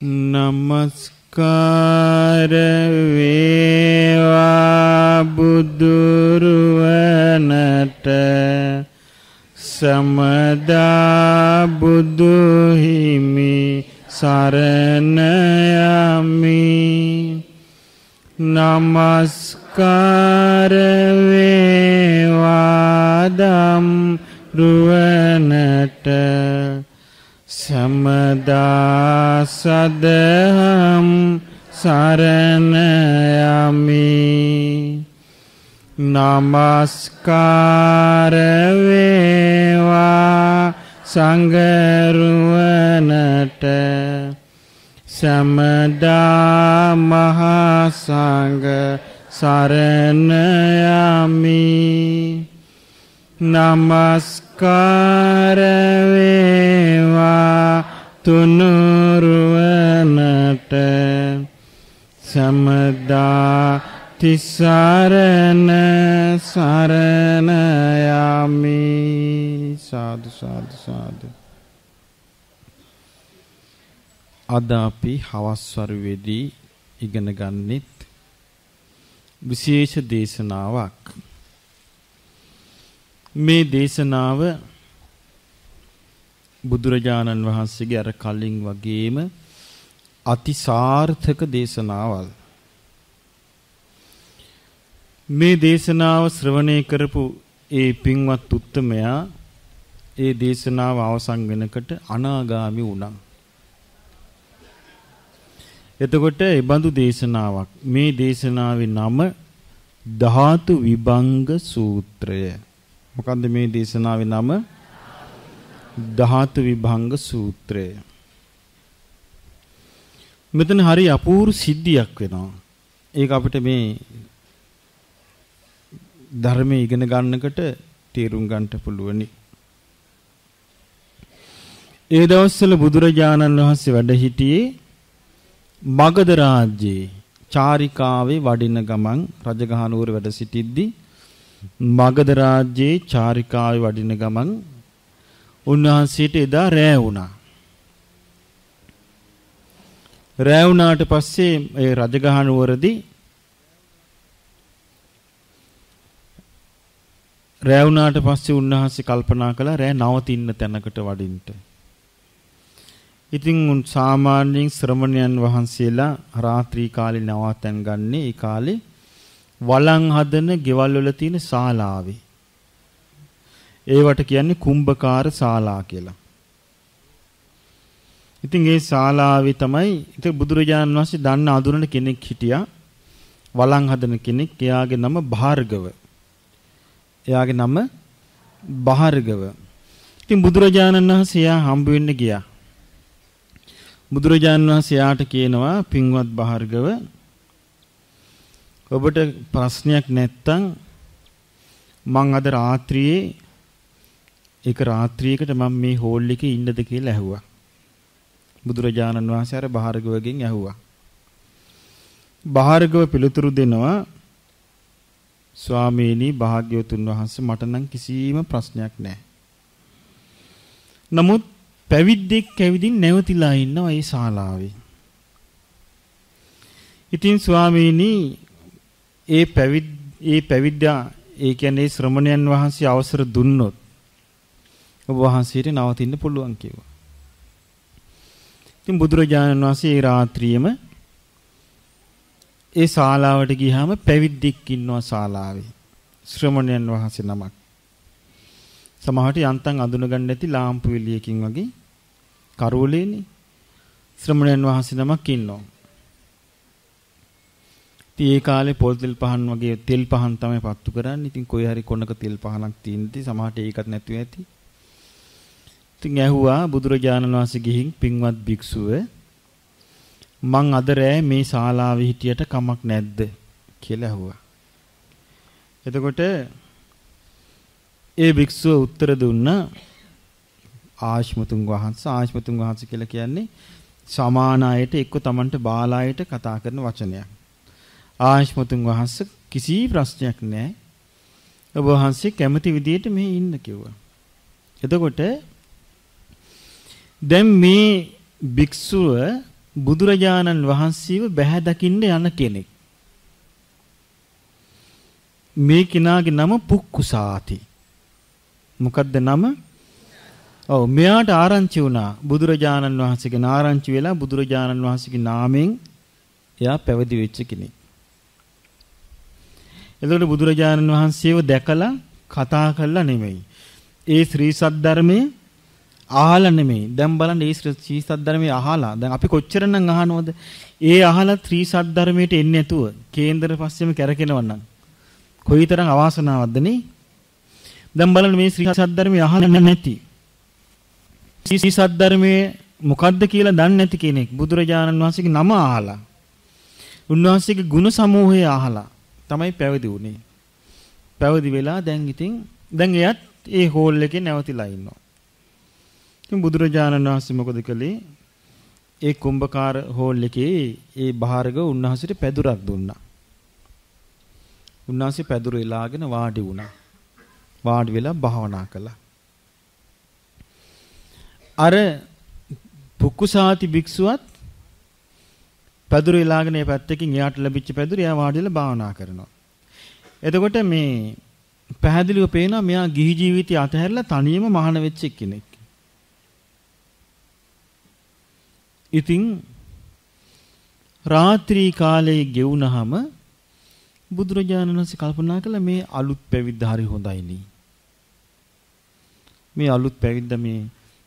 නමස්කාර වේවා බුදුරුවනට සමදා බුදු හිමි සරණ යමි. නමස්කාර වේවා දම් රුවනට සමදා සදහම් සරණ යමි. නමස්කාර වේවා සංඝරුවනට සමදා මහා සංඝ සරණ යමි. නමස්කාර වේවා තුනුරුවනට සමදා තිසරණ සරණ යමි. සාදු සාදු සාදු. අද අපි හවස් වරුවේදී ඉගෙන ගන්නෙත් විශේෂ දේශනාවක්. මේ දේශනාව බුදුරජාණන් වහන්සේගේ අර කලින් වගේම අතිසාර්ථක දේශනාවල්. මේ දේශනාව ශ්‍රවණය කරපු ඒ පින්වත් උත්තමයා ඒ දේශනාව අවසන් වෙනකොට අනාගාමි වුණා. එතකොට ඒ බඳු දේශනාවක්. මේ දේශනාවේ නම ධාතු විභංග සූත්‍රය. මොකද්ද මේ දේශනාවේ නම? ධාතු විභංග සූත්‍රය. මෙතන හරි අපූර්ව සිද්ධියක් වෙනවා. ඒක අපිට මේ ධර්මයේ ඉගෙන ගන්නකොට තේරුම් ගන්නට පුළුවනි. ඒ දවස්වල බුදුරජාණන් වහන්සේ වැඩ සිටියේ මගධ රාජ්‍යයේ චාරිකාවේ වඩින ගමන් රජගහ නුවර වැඩ සිටිද්දී මගධ රාජ්‍යයේ චාරිකාවේ වඩින ගමන් උන්වහන්සේට එදා රෑ වුණා. රෑ වුණාට පස්සේ ඒ රජගහ නුවරදී රෑ වුණාට පස්සේ උන්වහන්සේ කල්පනා කළා රෑ නවතින්න තැනකට වඩින්න. ඉතින් සාමාන්‍යයෙන් ශ්‍රමණයන් වහන්සේලා රාත්‍රී කාලේ නවතන් ගන්නේ ඒ කාලේ වළං හදන ගෙවල් වල තියෙන ශාලාවේ. ඒවට කියන්නේ කුම්භකාර ශාලා කියලා. ඉතින් ඒ ශාලාවේ තමයි ඉතින් බුදුරජාණන් වහන්සේ දන්න අඳුරන කෙනෙක් හිටියා. වළං හදන කෙනෙක්. එයාගේ නම භාර්ගව. එයාගේ නම භාර්ගව. ඉතින් බුදුරජාණන් වහන්සේ එයා හම්බ වෙන්න ගියා. බුදුරජාණන් වහන්සේ යාට කියනවා පින්වත් භාර්ගව ඔබට ප්‍රශ්නයක් නැත්තම් මං අද රාත්‍රියේ එක රාත්‍රියකට මම මේ හෝල් එකේ ඉන්නද කියලා ඇහුවා. බුදුරජාණන් වහන්සේ අර භාර්ගවගෙන් ඇහුවා. භාර්ගව පිළිතුරු දෙනවා ස්වාමීනි භාග්‍යවතුන් වහන්සේ මට නම් කිසිම ප්‍රශ්නයක් නැහැ. නමුත් පැවිද්දෙක් කැවිදින් නැවතිලා ඉන්නවා ඒ ශාලාවේ. ඉතින් ස්වාමීනි ඒ පැවිද්දා ඒ කියන්නේ ශ්‍රමණයන් වහන්සේ අවසර දුන්නොත් ඔබ වහන්සේට නවතින්න පුළුවන් කිව්වා. ඉතින් බුදුරජාණන් වහන්සේ ඒ රාත්‍රියේම ඒ ශාලාවට ගියාම පැවිද්දෙක් ඉන්නවා ශාලාවේ. ශ්‍රමණයන් වහන්සේ නමක්. සමහරට යන්තම් අඳුන ගන්න නැති ලාම්පු එළියකින් වගේ කරවලේනේ ශ්‍රමණයන් වහන්සේ නමක් ඉන්නවා. ඉතින් ඒ කාලේ පොල් තෙල් පහන් වගේ තෙල් පහන් තමයි පත්තු කරන්නේ. ඉතින් කොයි හරි කොනක තෙල් පහනක් තියෙනදී සමහරට ඒකත් නැතුව ඇති. ඉතින් ඇහුවා බුදුරජාණන් වහන්සේ ගිහින් පින්වත් භික්ෂුව මං අද රෑ මේ ශාලාවේ හිටියට කමක් නැද්ද කියලා ඇහුවා. එතකොට ඒ භික්ෂුව උත්තර දුන්නා ආශ්මතුන් වහන්සේ කියලා කියන්නේ සමාන අයට එක්ක Tamanට බාල අයට කතා කරන වචනයක්. ආශ්මතුන් වහන්සේ කිසි ප්‍රශ්නයක් නැහැ. ඔබ වහන්සේ කැමති විදියට මෙහි ඉන්න කිව්වා. එතකොට දැන් මේ භික්ෂුව බුදුරජාණන් වහන්සේව බැහැ දකින්න යන කෙනෙක්. මේ කෙනාගේ නම පුක්කුසාති. මොකද්ද නම? ඔව් මෙයාට ආරංචි වුණා බුදුරජාණන් වහන්සේගේ ආරංචි වෙලා බුදුරජාණන් වහන්සේගේ නාමයෙන් එයා පැවිදි වෙච්ච කෙනෙක්. එතකොට බුදුරජාණන් වහන්සේව දැකලා කතා කළා නෙමෙයි. ඒ ශ්‍රී සද්ධර්මයේ අහලා නෙමෙයි. දැන් බලන්න ඒ ශ්‍රී සද්ධර්මයේ අහලා. දැන් අපි කොච්චරනම් අහනවද? ඒ අහලා ශ්‍රී සද්ධර්මයට එන්නේ නැතුව කේන්දර පස්සෙම කැරකෙනව නම් කොයිතරම් අවාසනාවක්ද නේ? දැන් බලන්න මේ ශ්‍රී සද්ධර්මයේ අහලා නැති. ශ්‍රී සද්ධර්මයේ මොකද්ද කියලා දන්නේ නැති කෙනෙක් බුදුරජාණන් වහන්සේගේ නම අහලා උන්වහන්සේගේ ගුණ සමූහය අහලා තමයි පැවිදි වුනේ. පැවිදි වෙලා දැන් එයත් ඒ හෝල් එකේ නැවතිලා ඉන්නවා. ඉතින් බුදුරජාණන් වහන්සේ මොකද කළේ? ඒ කුම්භකාර හෝල් එකේ ඒ බාහිරග උන්වහන්සේට පැදුරක් දුන්නා. උන්වහන්සේ පැදුර එලාගෙන වාඩි වුණා. වාඩි වෙලා භාවනා කළා. අර පුක්කුසාති භික්ෂුවත් පැදුර එලාගෙන ඒ පැත්තකින් එයාට ලැබිච්ච පැදුර එයා වාඩිලා භාවනා කරනවා. එතකොට මේ පැහැදිලිව පේනවා මෙයා ගිහි ජීවිතය අතහැරලා තනියම මහාන වෙච්ච කෙනෙක්. ඉතින් රාත්‍රී කාලේ ගෙවුනහම බුදුරජාණන් වහන්සේ කල්පනා කළා මේ අලුත් පැවිද්ද හරි හොඳයි නේ. මේ අලුත් පැවිද්ද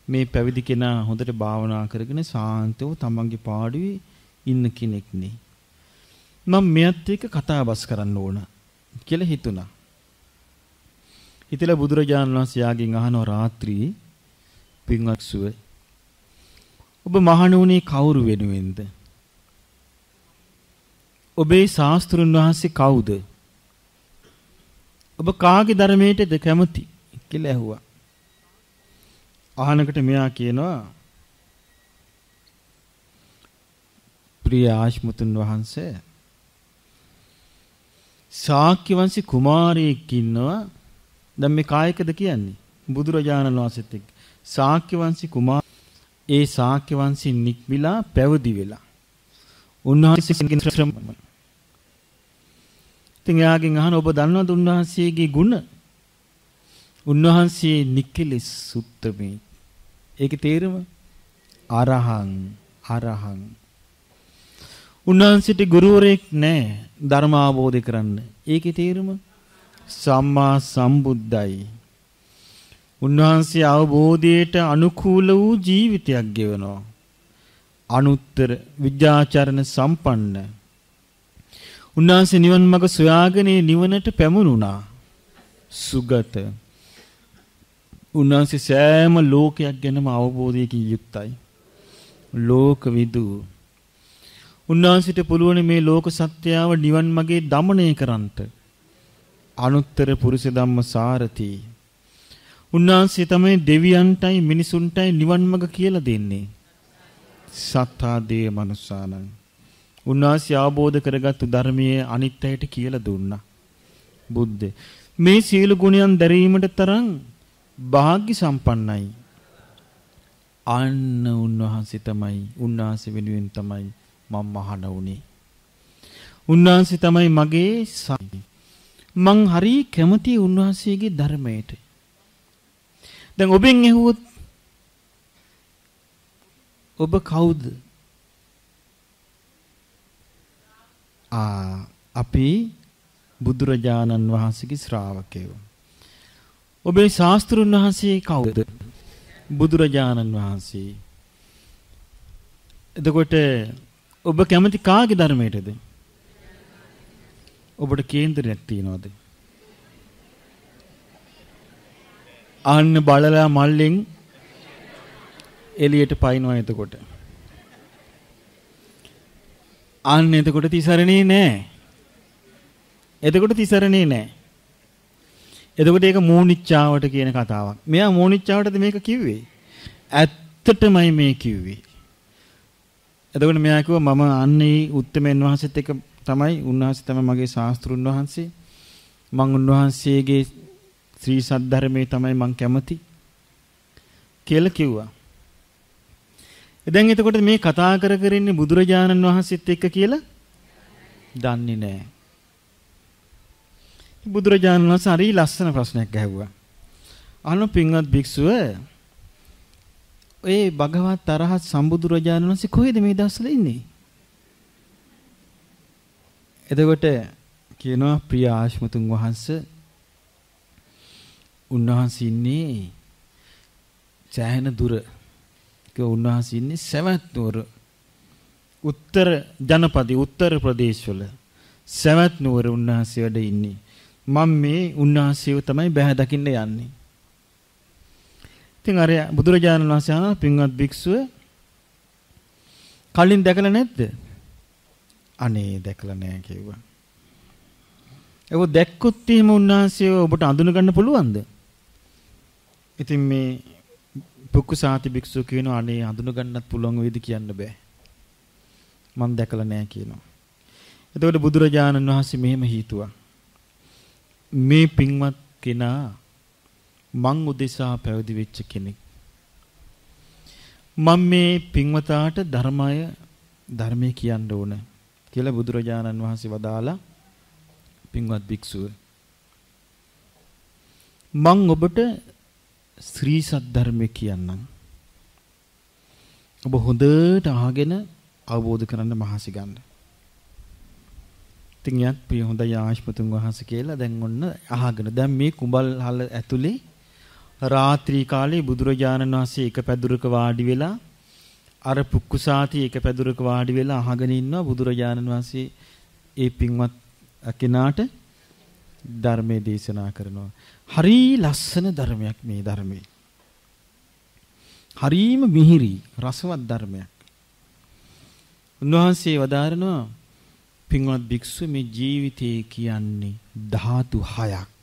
මේ පැවිදි කෙනා හොඳට භාවනා කරගෙන සාන්තව තමන්ගේ පාඩුවේ ඉන්න කෙනෙක් නේ. මම මෙයත් එක්ක කතා බස් කරන්න ඕන කියලා හිතුණා. හිතලා බුදුරජාණන් වහන්සේ යාගෙන් අහනවා රාත්‍රී පින්වත් සුව ඔබ මහණුනේ කවුරු වෙනුවෙන්ද? ඔබේ ශාස්ත්‍රුන් වහන්සේ කවුද? ඔබ කාගේ ධර්මයටද කැමති කියලා ඇහුවා. අහනකට මෙයා කියනවා ප්‍රිය ආශ්මුතුන් වහන්සේ ශාක්‍ය වංශී කුමාරයෙක් ඉන්නවා. දැන් මේ කායකද කියන්නේ? බුදුරජාණන් වහන්සේත් එක්ක ශාක්‍ය වංශී කුමාර ඒ ශාක්‍ය වංශින් නික්මිලා පැවිදි වෙලා උන්වහන්සේගෙන් ශ්‍රම. ඉතින් එයාගෙන් අහන ඔබ දන්නවද උන්වහන්සේගේ ගුණ? උන්වහන්සේ නික්කලස් සුත්තමේ. ඒකේ තේරුම අරහං. උන්වහන්සේට ගුරුවරයෙක් නැහැ ධර්ම අවබෝධ කරන්න. ඒකේ තේරුම සම්මා සම්බුද්දයි. උන්වහන්සේ අවබෝධයට අනුකූල වූ ජීවිතයක් ගෙවනවා. අනුත්තර විද්‍යාචරණ සම්පන්න. උන්වහන්සේ නිවන් මඟ සොයාගෙන නිවනට පැමුණුණා. සුගත. උන්වහන්සේ සෑම ලෝකයක් ගැනම අවබෝධයකින් යුක්තයි. ලෝකවිදු. උන්වහන්සේට පුළුවන් මේ ලෝක සත්‍යව නිවන් මගේ දමනය කරන්නට. අනුත්තර පුරුෂ ධම්ම සාරති. උන්වහන්සේ තමයි දෙවියන්ටයි මිනිසුන්ටයි නිවන් මඟ කියලා දෙන්නේ. සත්තා දේ මනුස්සානං. උන්වහන්සේ අවබෝධ කරගත්තු ධර්මයේ අනිත්‍යයට කියලා දුන්නා. බුද්ධ. මේ සීල ගුණයන් දැරීමට තරම් භාග්‍ය සම්පන්නයි. අන්න උන්වහන්සේ වෙනුවෙන් තමයි මම මහාන වුණේ. උන්වහන්සේ තමයි මගේ මං හරි කැමති උන්වහන්සේගේ ධර්මයට. දැන් ඔබෙන් ඇහුවොත් ඔබ කවුද? අපි බුදුරජාණන් වහන්සේගේ ශ්‍රාවකයෝ. ඔබේ ශාස්ත්‍රුන් වහන්සේ කවුද? බුදුරජාණන් වහන්සේ. එතකොට ඔබ කැමති කාගේ ධර්මයටද? ඔබට කේන්දරයක් තියනවද? අන්න බලලා මල්ලෙන් එළියට පයින්නවා. එතකොට අන්න එතකොට තිසරණේ නෑ. එතකොට ඒක මෝනිච්චාවට කියන කතාවක්. මෙයා මෝනිච්චාවටද මේක කිව්වේ? ඇත්තටමයි මේ කිව්වේ. එතකොට මෙයා කිව්වා මම අන්නේ උත්තමයන් වහන්සේත් එක්ක තමයි උන්වහන්සේ තමයි මගේ ශාස්ත්‍රුන් වහන්සේ. මම උන්වහන්සේගේ ශ්‍රී සද්ධර්මයේ තමයි මං කැමති කියලා කිව්වා. දැන් එතකොට මේ කතා කර කර ඉන්නේ බුදුරජාණන් වහන්සේත් එක්ක කියලා දන්නේ නැහැ. බුදුරජාණන් වහන්සේ හරි ලස්සන ප්‍රශ්නයක් ඇහුවා. අහන පින්වත් භික්ෂුව ඒ භගවත් අරහත් සම්බුදුරජාණන් වහන්සේ කොහෙද මේ දවස්වල ඉන්නේ? එතකොට කියනවා ප්‍රිය ආශ්මතුන් වහන්සේ උන්වහන්සේ ඉන්නේ සෑහෙන දුර. උන්වහන්සේ ඉන්නේ සවැත් නුවර උත්තර ජනපදයේ උත්තර ප්‍රදේශවල සවැත් නුවර උන්වහන්සේ වැඩ ඉන්නේ. මම මේ උන්වහන්සේව තමයි බැහැ දකින්න යන්නේ. ඉතින් අර බුදුරජාණන් වහන්සේ ආන පින්වත් භික්ෂුව කලින් දැකලා නැද්ද? අනේ දැකලා නැහැ කිව්වා. ඒක දැක්කොත් එහෙම උන්වහන්සේව ඔබට අඳුන ගන්න පුළුවන්ද? ඉතින් මේ පුක්කුසාති භික්ෂුව කියනවා අනේ අඳුන ගන්නත් පුළුවන් වේද කියන්න බෑ. මම දැකලා නැහැ කියනවා. එතකොට බුදුරජාණන් වහන්සේ මෙහෙම හිතුවා. මේ පින්වත් කෙනා මං උදෙසා පැවිදි වෙච්ච කෙනෙක්. මම මේ පින්වතාට ධර්මයේ කියන්න ඕන කියලා බුදුරජාණන් වහන්සේ වදාලා පින්වත් භික්ෂුව මං ඔබට ශ්‍රී සද්ධර්මය කියන්නම්. ඔබ හොඳට අහගෙන අවබෝධ කරගන්න මහසි ගන්න. ඉතින් යත් ප්‍රිය හොඳයි ආශ්මතුන් වහන්සේ කියලා දැන් ඔන්න අහගෙන දැන් මේ කුඹල්හල ඇතුලේ රාත්‍රී කාලේ බුදුරජාණන් වහන්සේ එක පැදුරක වාඩි වෙලා අර පුක්කුසාති එක පැදුරක වාඩි වෙලා අහගෙන ඉන්නවා බුදුරජාණන් වහන්සේ ඒ පින්වත් කෙනාට ධර්මයේ දේශනා කරනවා. හරි ලස්සන ධර්මයක් මේ ධර්මයේ. හරිම මිහිරි රසවත් ධර්මයක්. උන්වහන්සේ වදාරනවා පින්වත් භික්ෂුව මේ ජීවිතේ කියන්නේ ධාතු 6ක්.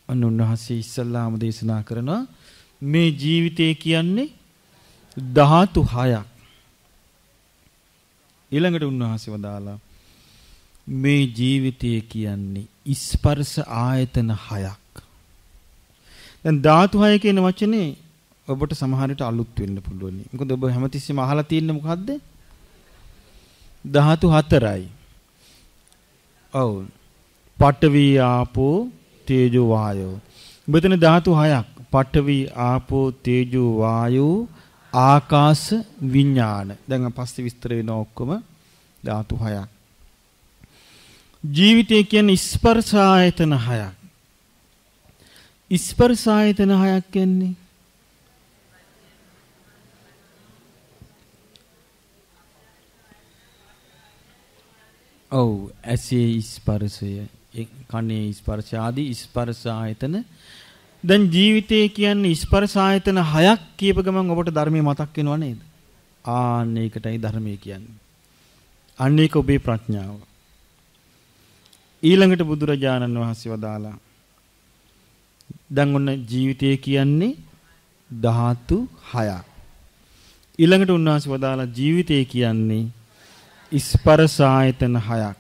උන්වහන්සේ ඉස්සල්ලාම දේශනා කරනවා මේ ජීවිතේ කියන්නේ ධාතු 6ක්. ඊළඟට උන්වහන්සේ වදාලා මේ ජීවිතය කියන්නේ ස්පර්ශ ආයතන 6ක්. දැන් ධාතු 6 කියන වචනේ ඔබට සමහර විට අලුත් වෙන්න පුළුවන්. මොකද ඔබ හැමතිස්සෙම අහලා තියෙන්නේ මොකද්ද? ධාතු 4යි. ඔව්. පඨවි ආපෝ තේජෝ වායෝ. මෙතන ධාතු 6ක්. පඨවි ආපෝ තේජෝ වායෝ ආකාශ විඥාන. දැන් පස්සේ විස්තර වෙනවා ඔක්කොම ධාතු 6ක්. ජීවිතය කියන්නේ ස්පර්ශ ආයතන 6ක්. ස්පර්ශ ආයතන 6ක් කියන්නේ ඔව් ඇසේ ස්පර්ශය, කනේ ස්පර්ශ ආදී ස්පර්ශ ආයතන. දැන් ජීවිතය කියන්නේ ස්පර්ශ ආයතන 6ක් කියප ගමන් ඔබට ධර්මයේ මතක් වෙනව නේද? ආන්න ඒකටයි ධර්මයේ කියන්නේ. අන්න ඒක ඔබේ ප්‍රඥාව. ඊළඟට බුදුරජාණන් වහන්සේ වදාලා දැන් ඔන්න ජීවිතය කියන්නේ ධාතු 6ක්. ඊළඟට උන්වහන්සේ වදාලා ජීවිතය කියන්නේ ස්පර්ශ ආයතන 6ක්.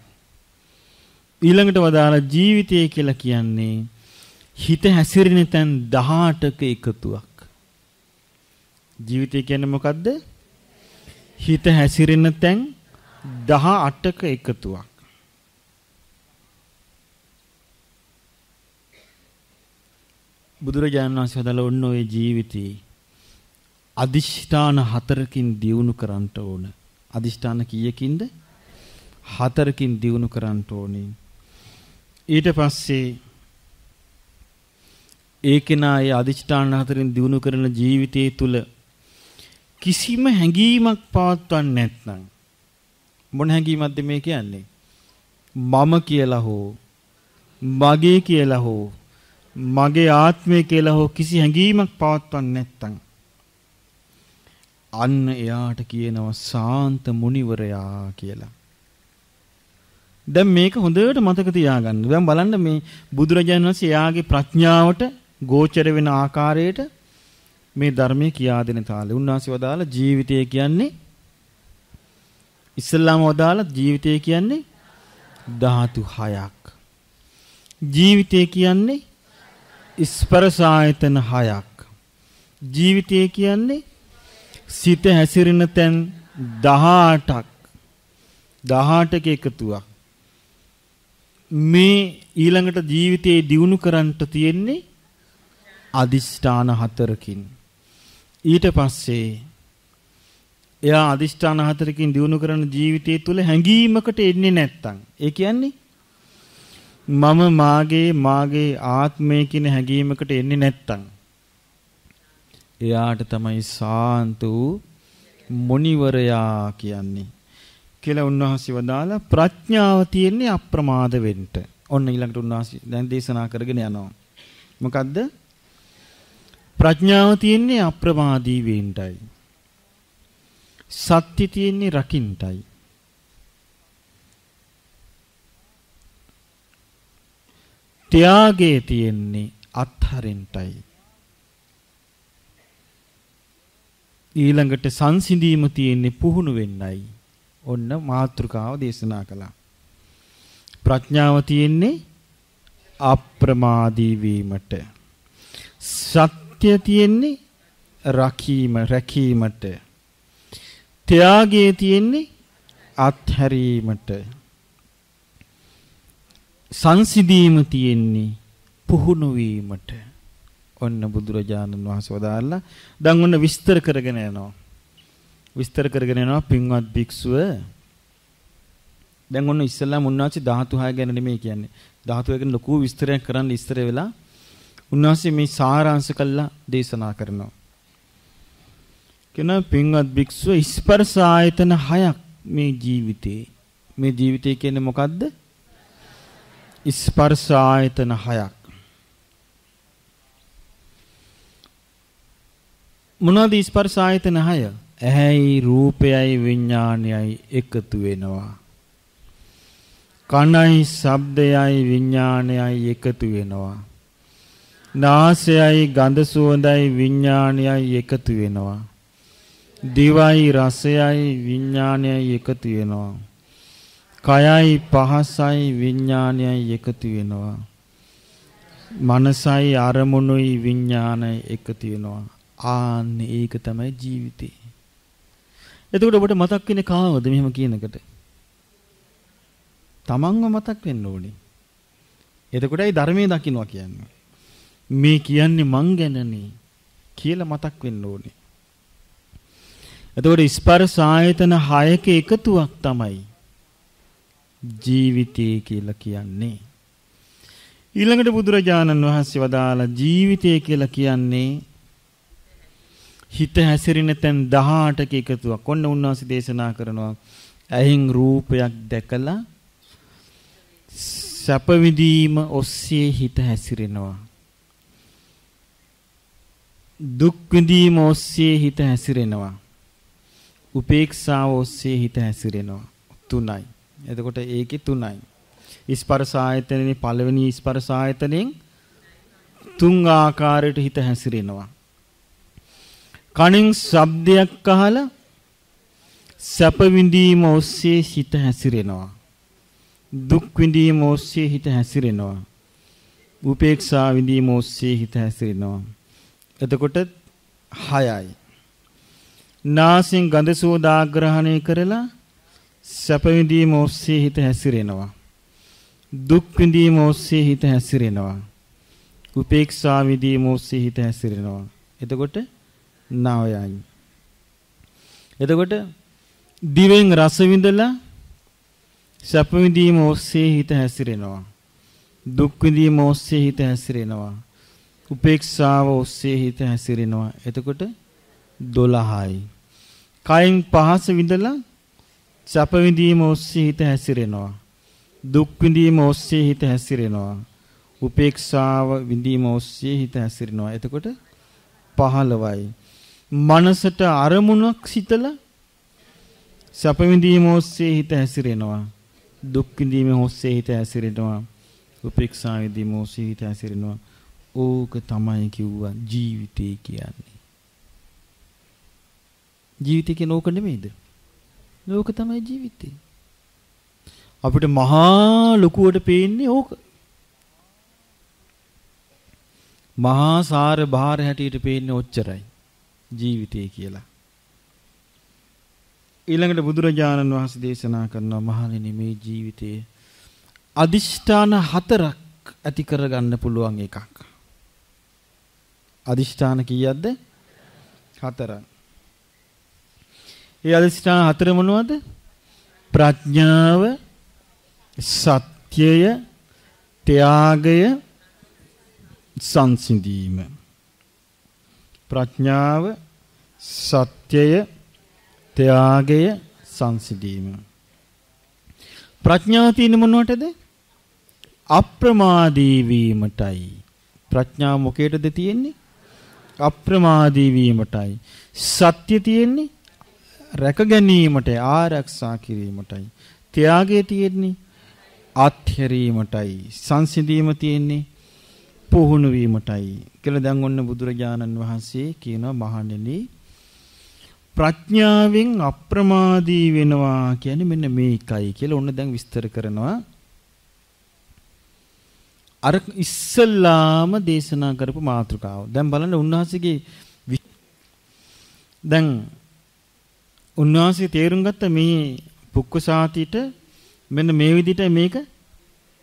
ඊළඟට වදාලා ජීවිතය කියලා කියන්නේ හිත හැසිරෙන තැන් 18ක එකතුවක්. ජීවිතය කියන්නේ මොකද්ද? හිත හැසිරෙන තැන් 18ක එකතුවක්. බුදුරජාණන් වහන්සේ හදලා ඔන්න ඔය ජීවිතේ අදිෂ්ඨාන 4කින් දියුණු කරන්න ඕන. අදිෂ්ඨාන කීයකින්ද? 4කින් දියුණු කරන්න ඕනේ. ඊට පස්සේ ඒකේනා ඒ අදිෂ්ඨාන 4න් දියුණු කරන ජීවිතයේ තුල කිසිම හැඟීමක් පවත්වන්නේ නැත්නම් මොන හැඟීමක්ද මේ කියන්නේ? මම කියලා හෝ මගේ කියලා හෝ මගේ ආත්මය කියලා හෝ කිසි හැඟීමක් පවත්වන්නේ නැත්නම් අන්න එයාට කියනවා සාන්ත මුනිවරයා කියලා. දැන් මේක හොඳට මතක තියාගන්න. දැන් බලන්න මේ බුදුරජාණන් වහන්සේ එයාගේ ප්‍රඥාවට ගෝචර වෙන ආකාරයට මේ ධර්මයේ කියා දෙන තාලේ උන්වහන්සේ වදාලා ජීවිතය කියන්නේ ඉස්ලාම වදාලා ජීවිතය කියන්නේ ධාතු 6ක්. ජීවිතය කියන්නේ ස්පර්ශ ආයතන 6ක්. ජීවිතය කියන්නේ සිත හැසිරෙන තැන් 18ක් 18ක එකතුවක්. මේ ඊළඟට ජීවිතේ දියුණු කරන්නට තියෙන්නේ අදිෂ්ඨාන 4කින්. ඊට පස්සේ එයා අදිෂ්ඨාන 4කින් දියුණු කරන ජීවිතය තුළ හැඟීමකට එන්නේ නැත්තම් ඒ කියන්නේ මම මාගේ ආත්මය කියන හැඟීමකට එන්නේ නැත්තම් එයාට තමයි සාන්ත වූ මුනිවරයා කියන්නේ කියලා උන්වහන්සේ වදාලා ප්‍රඥාව තියෙන්නේ අප්‍රමාද වෙන්න. ඔන්න ඊළඟට උන්වහන්සේ දැන් දේශනා කරගෙන යනවා. මොකද්ද? ප්‍රඥාව තියෙන්නේ අප්‍රමාදී වෙන්නයි. සත්‍ය තියෙන්නේ රකින්නයි. ත්‍යාගය තියෙන්නේ අත්හරින්නයි. ඊළඟට සංසිඳීම තියෙන්නේ පුහුණු වෙන්නයි. ඔන්න මාතෘකාව දේශනා කළා. ප්‍රඥාව තියෙන්නේ අප්‍රමාදී වීමට. සත්‍ය තියෙන්නේ රැකීමට. ත්‍යාගය තියෙන්නේ අත්හැරීමට. සංසිඳීම තියෙන්නේ පුහුණු වීමට. ඔන්න බුදුරජාණන් වහන්සේ වදාළා. දැන් ඔන්න විස්තර කරගෙන යනවා. පින්වත් භික්ෂුව. දැන් ඔන්න ඉස්සෙල්ලාම උන්වහන්සේ ධාතු 6 ගැන නෙමෙයි කියන්නේ. ධාතු 6 ගැන ලොකු විස්තරයක් කරන්න ඉස්සර වෙලා උන්වහන්සේ මේ සාරාංශ කළා දේශනා කරනවා. කෙනා පින්වත් භික්ෂුව ස්පර්ශ ආයතන 6ක් මේ ජීවිතේ. මේ ජීවිතය කියන්නේ මොකද්ද? ස්පර්ශ ආයතන 6ක්. මොනවාද ස්පර්ශ ආයතන 6? ඇහැයි රූපයයි විඥානයයි එකතු වෙනවා. කනයි ශබ්දයයි විඥානයයි එකතු වෙනවා. නාසයයි ගඳ සුවඳයි විඥානයයි එකතු වෙනවා. දිවයි රසයයි විඥානයයි එකතු වෙනවා. කයයි පහසයි විඥානයයි එකතු වෙනවා. මනසයි අරමුණුයි විඥානයයි එකතු වෙනවා. ආන්නේ ඒක තමයි ජීවිතේ. එතකොට ඔබට මතක් වෙන්නේ කාවද මෙහෙම කියනකට? තමන්ව මතක් වෙන්න ඕනේ. එතකොටයි ධර්මයේ දකින්නවා කියන්නේ. මේ කියන්නේ මං ගැනනේ කියලා මතක් වෙන්න ඕනේ. එතකොට ස්පර්ශ ආයතන 6ක එකතුවක් තමයි ජීවිතය කියලා කියන්නේ. ඊළඟට බුදුරජාණන් වහන්සේ වදාලා ජීවිතය කියලා කියන්නේ හිත හැසිරෙන තැන් 18ක එකතුවක්. ඔන්න උන්වහන්සේ දේශනා කරනවා ඇහින් රූපයක් දැකලා සැප විඳීම ඔස්සේ හිත හැසිරෙනවා. දුක් විඳීම ඔස්සේ හිත හැසිරෙනවා. උපේක්ෂාව ඔස්සේ හිත හැසිරෙනවා. තුනයි. එතකොට ඒකේ තුනයි. ස්පර්ශ ආයතනේ පළවෙනි ස්පර්ශ ආයතනෙන් තුන් ආකාරයට හිත හැසිරෙනවා. කණින් ශබ්දයක් අහලා සැප විඳීම ඔස්සේ හිත හැසිරෙනවා. දුක් විඳීම ඔස්සේ හිත හැසිරෙනවා. උපේක්ෂා විඳීම ඔස්සේ හිත හැසිරෙනවා. එතකොට 6යි. නාසයෙන් ගඳ සුවඳ ආග්‍රහණය කරලා සැප විඳීම ඔස්සේ හිත හැසිරෙනවා. දුක් විඳීම ඔස්සේ හිත හැසිරෙනවා. උපේක්ෂා විඳීම ඔස්සේ හිත හැසිරෙනවා. එතකොට 9යි. එතකොට දිවෙන් රස විඳලා සැප විඳීම ඔස්සේ හිත හැසිරෙනවා. දුක් විඳීම ඔස්සේ හිත හැසිරෙනවා. උපේක්ෂාව ඔස්සේ හිත හැසිරෙනවා. එතකොට 12යි. කයින් පහස විඳලා සැප විඳීම ඔස්සේ හිත හැසිරෙනවා. දුක් විඳීම ඔස්සේ හිත හැසිරෙනවා. උපේක්ෂාව විඳීම ඔස්සේ හිත හැසිරෙනවා. එතකොට 15යි. මනසට අරමුණක් සිතලා සැප විඳීම ඔස්සේ හිත හැසිරෙනවා. දුක් විඳීම ඔස්සේ හිත හැසිරෙනවා. උපේක්ෂා විඳීම ඔස්සේ හිත හැසිරෙනවා. ඕක තමයි කිව්වා ජීවිතය කියන්නේ. ජීවිතය කියන්නේ ඕක නෙමෙයිද? ඕක තමයි ජීවිතය. අපිට මහා ලොකුවට පේන්නේ ඕක. මහා සාර බාහිර හැටියට පේන්නේ ඔච්චරයි ජීවිතය කියලා. ඊළඟට බුදුරජාණන් වහන්සේ දේශනා කරනවා මහණෙනි මේ ජීවිතයේ අදිෂ්ඨාන 4ක් ඇති කරගන්න පුළුවන් එකක්. අදිෂ්ඨාන කීයක්ද? 4ක්. ඒ අදිෂ්ඨාන 4 මොනවද? ප්‍රඥාව, සත්‍යය, ත්‍යාගය, සංසිඳීම. ප්‍රඥාව, සත්‍යය, ත්‍යාගය, සංසිඳීම. ප්‍රඥාව තියෙන්නේ මොනවටද? අප්‍රමාදී වීමටයි. ප්‍රඥාව මොකේටද තියෙන්නේ? අප්‍රමාදී වීමටයි. සත්‍ය තියෙන්නේ රැක ගැනීමටයි, ආරක්ෂා කිරීමටයි. ත්‍යාගය තියෙන්නේ අත්හැරීමටයි. සංසිඳීම තියෙන්නේ පුහුණු වීමටයි කියලා දැන් ඔන්න බුදුරජාණන් වහන්සේ කියනවා මහණෙනි ප්‍රඥාවෙන් අප්‍රමාදී වෙනවා කියන්නේ මෙන්න මේකයි කියලා ඔන්න දැන් විස්තර කරනවා. අර ඉස්සල්ලාම දේශනා කරපු මාතෘකාව. දැන් බලන්න උන්වහන්සේගේ දැන් උන්වහන්සේ තේරුම් ගත්ත මේ පුක්කුසාතිට මෙන්න මේ විදිහට මේක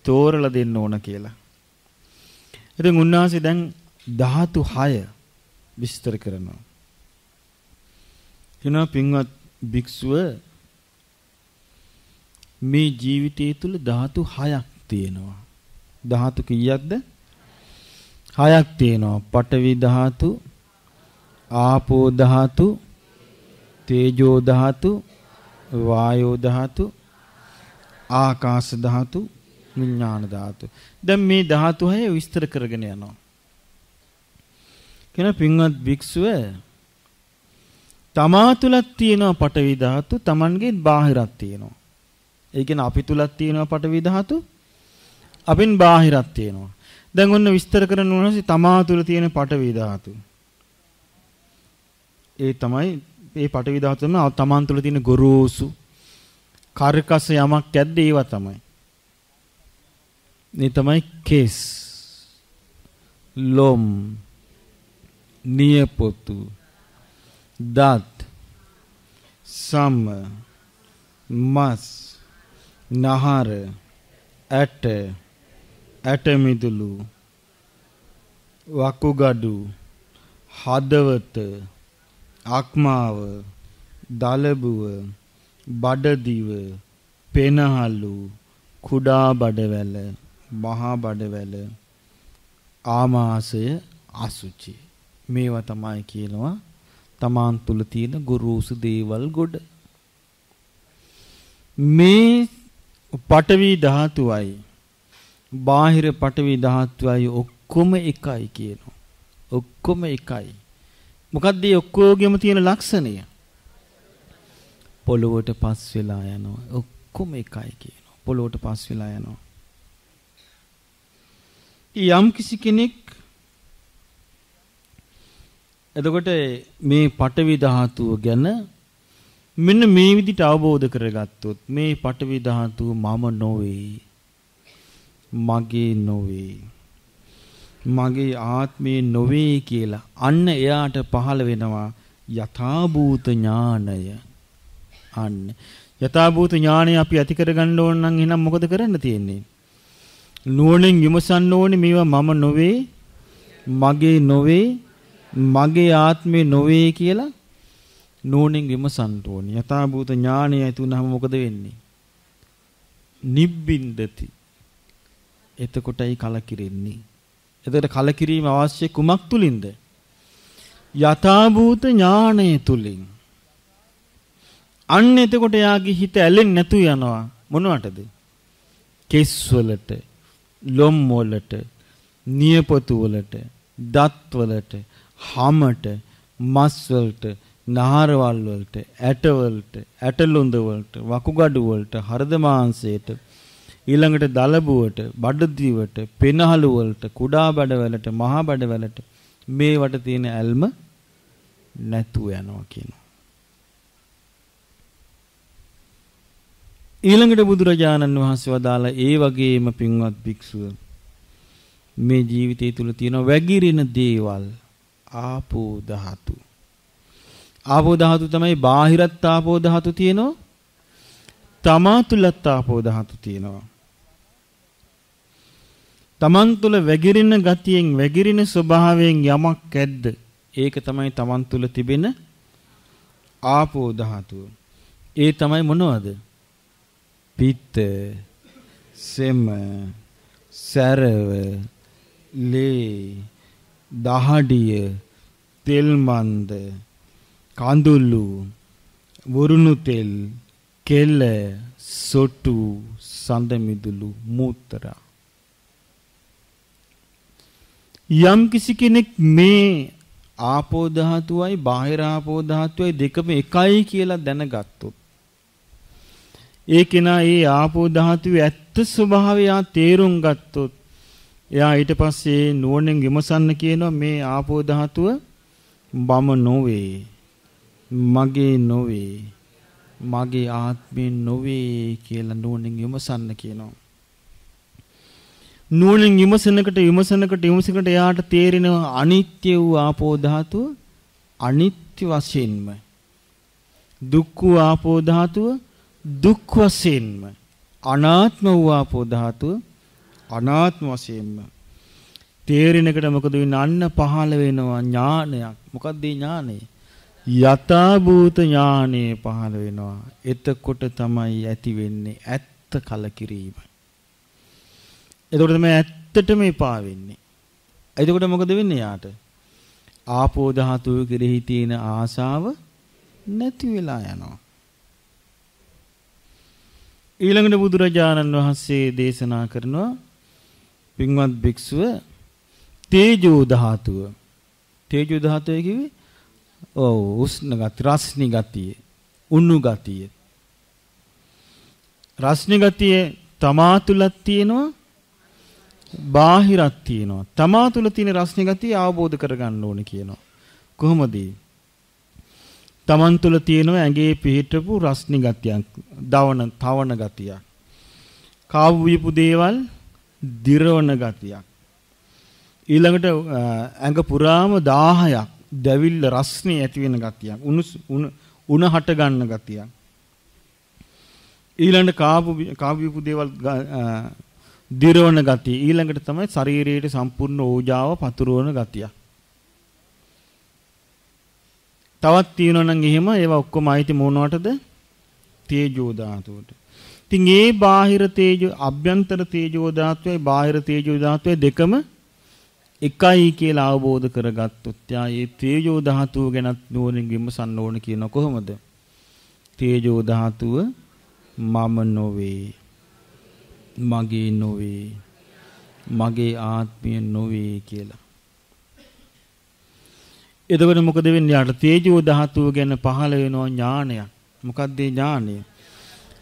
තෝරලා දෙන්න ඕන කියලා. ඉතින් උන්වහන්සේ දැන් ධාතු 6 විස්තර කරනවා. කියනවා පින්වත් භික්ෂුව මේ ජීවිතය තුළ ධාතු 6ක් තියෙනවා. ධාතු කීයක්ද? 6ක් තියෙනවා. පඨවි ධාතු, ආපෝ ධාතු, තේජෝ ධාතු, වායෝ ධාතු, ආකාශ ධාතු, විඥාන ධාතු. දැන් මේ ධාතු 6 විස්තර කරගෙන යනවා. කියන පින්වත් භික්ෂුව තමා තුලක් තියෙනවා පඨවි ධාතු, Tamanගෙන් බාහිරක් තියෙනවා. ඒ කියන්නේ අපි තුලක් තියෙනවා පඨවි ධාතු, අපින් බාහිරක් තියෙනවා. දැන් ඔන්න විස්තර කරන්න ඕනසි තමා තුල තියෙන පඨවි ධාතු. ඒ තමයි මේ පඨවි ධාතු තමයි තමන් තුල තියෙන ගොරෝසු කාර්කස යමක් ඇද්ද ඒවා තමයි. මේ තමයි කේස්, ලොම්, නියපොතු, දත්, සම, මස්, නහර, ඇට, ඇට මිදුළු, වකුගඩු, හදවත, අක්මාව, දලබුව, බඩදිව, පෙනහලු, කුඩා බඩවැල, මහා බඩවැල, ආමාශය, අසුචි. මේවා තමයි කියනවා තමන් තුල තියෙන ගුරුසු දේවල් ගොඩ. මේ පඨවි ධාතුවයි බාහිර පඨවි ධාතුවයි ඔක්කොම එකයි කියනවා. ඔක්කොම එකයි. මොකක්ද මේ ඔක්කොගෙම තියෙන ලක්ෂණය? පොළොවට පස් වෙලා යනවා. ඔක්කොම එකයි කියනවා. පොළොවට පස් වෙලා යනවා. යම් කිසි කෙනෙක් එතකොට මේ පඨවි ධාතුව ගැන මෙන්න මේ විදිහට අවබෝධ කරගත්තොත් මේ පඨවි ධාතුව මම නොවේ, මගේ නොවේ, මගේ ආත්මේ නොවේ කියලා අන්න එයාට පහළ වෙනවා යථාභූත ඥානය. අන්න යථාභූත ඥානය අපි ඇති කරගන්න ඕන නම් එහෙනම් මොකද කරන්න තියෙන්නේ? නුවණින් විමසන්න ඕනේ මේවා මම නොවේ, මගේ නොවේ, මගේ ආත්මේ නොවේ කියලා නුවණින් විමසන්න ඕනේ. යථාභූත ඥානය ඇති වුනහම මොකද වෙන්නේ? නිබ්බින්දති. එතකොටයි කලකිරෙන්නේ. එතකොට කලකිරීම අවශ්‍ය කුමක් තුලින්ද? යථාභූත ඥානය තුලින්. අන්න එතකොට යාගේ හිත ඇලෙන්නේ නැතු යනවා. මොනවටද? කෙස් වලට, ලොම් වලට, නියපොතු වලට, දත් වලට, හමට, මස් වලට, නහරවල් වලට, ඇට වලට, ඇටලොඳ වලට, වකුගඩු වලට, හෘද මාංශයට, ඊළඟට දලබුවට, බඩදිවට, පෙනහළු වලට, කුඩා බඩවැලට, මහා බඩවැලට මේවට තියෙන ඇල්ම නැතු යනවා කියනවා. ඊළඟට බුදුරජාණන් වහන්සේ වදාලා ඒ වගේම පින්වත් භික්ෂුව මේ ජීවිතය තුල තියෙන වැగిරෙන දේවල් ආපෝ ධාතු. ආපෝ ධාතු තමයි බාහිරත් ආපෝ ධාතු තියෙනවා. තමා තුලත් ආපෝ ධාතු තියෙනවා. තමන් තුල වැగిරින ගතියෙන් වැగిරින ස්වභාවයෙන් යමක් ඇද්ද? ඒක තමයි තමන් තුල තිබෙන ආපෝ ධාතුව. ඒ තමයි මොනවද? පිත්ත, සෙම, සැරව, ලේ, දහඩිය, තෙල් මන්ද, කඳුළු, වරුණු තෙල්, කෙල, සොටු, සඳ මිදුළු, මූත්‍රා. යම් කිසි කෙනෙක් මේ ආපෝ ධාතුවයි බාහිර ආපෝ ධාතුවයි දෙකම එකයි කියලා දැනගත්තොත් ඒ කෙනා ඒ ආපෝ ධාතුවේ ඇත්ත ස්වභාවය තේරුම් ගත්තොත් එයා ඊට පස්සේ නුවණින් විමසන්න කියනවා මේ ආපෝ ධාතුව මම නොවේ, මගේ නොවේ, මගේ ආත්මේ නොවේ කියලා නුවණින් විමසන්න කියනවා. නුවණින් විමසනකට එයාට තේරෙනවා අනිත්‍ය වූ ආපෝ ධාතුව අනිත්‍ය වශයෙන්ම, දුක්ඛ වූ ආපෝ ධාතුව දුක් වශයෙන්ම, අනාත්ම වූ ආපෝ ධාතුව අනාත්ම වශයෙන්ම තේරෙනකට මොකද වෙන්නේ? අන්න පහළ වෙනවා ඥානයක්. මොකක්ද මේ ඥානය? යථා භූත ඥානය පහළ වෙනවා. එතකොට තමයි ඇති වෙන්නේ ඇත්ත කලකිරීම. එතකොට තමයි ඇත්තටම එපා වෙන්නේ. එතකොට මොකද වෙන්නේ යාට? ආපෝ ධාතුව කෙරෙහි තියෙන ආශාව නැති වෙලා යනවා. ඊළඟට බුදුරජාණන් වහන්සේ දේශනා කරනවා පින්වත් භික්ෂුව තේජෝ ධාතුව. තේජෝ ධාතුව කිව්වේ උෂ්ණ ගතිය, රස්නි ගතිය, උණු ගතිය. රස්නි ගතිය තමා තුලක් තියෙනවා, බාහිරක් තියෙනවා. තමා තුල තියෙන රස්නි ගතිය අවබෝධ කරගන්න ඕනේ කියනවා. කොහොමද? තමන් තුල තියෙනවා ඇඟේ පිහිටපු රස්නි ගතියක්, තවන ගතියක්. කාවු විපු දේවල් දිරවන ගතියක්. ඊළඟට ඇඟ පුරාම 1000ක් දැවිල්ල රස්නේ ඇති වෙන ගතියක්. උණ හට ගන්න ගතියක්. ඊළඟට කාවු විපු දේවල් දිරවන ගතිය. ඊළඟට තමයි ශරීරයේ සම්පූර්ණ ඕජාව පතුරවන ගතිය. තවත් තියෙනවා නම් එහෙම ඒවා ඔක්කොම අයිති මොනවටද? තේජෝ ධාතුවට. ඉතින් ඒ බාහිර තේජෝ, අභ්‍යන්තර තේජෝ ධාතුවයි බාහිර තේජෝ ධාතුවයි දෙකම එකයි කියලා අවබෝධ කරගත්තොත් යා මේ තේජෝ ධාතුව ගැන නුවණින් විමසන්න ඕන කියන කොහොමද? තේජෝ ධාතුව මම නොවේ, මගේ නොවේ, මගේ ආත්මය නොවේ කියලා. එතකොට මොකද වෙන්නේ? යාට තේජෝ ධාතුව ගැන පහළ වෙනවා ඥානයක්. මොකක්ද ඒ ඥානය?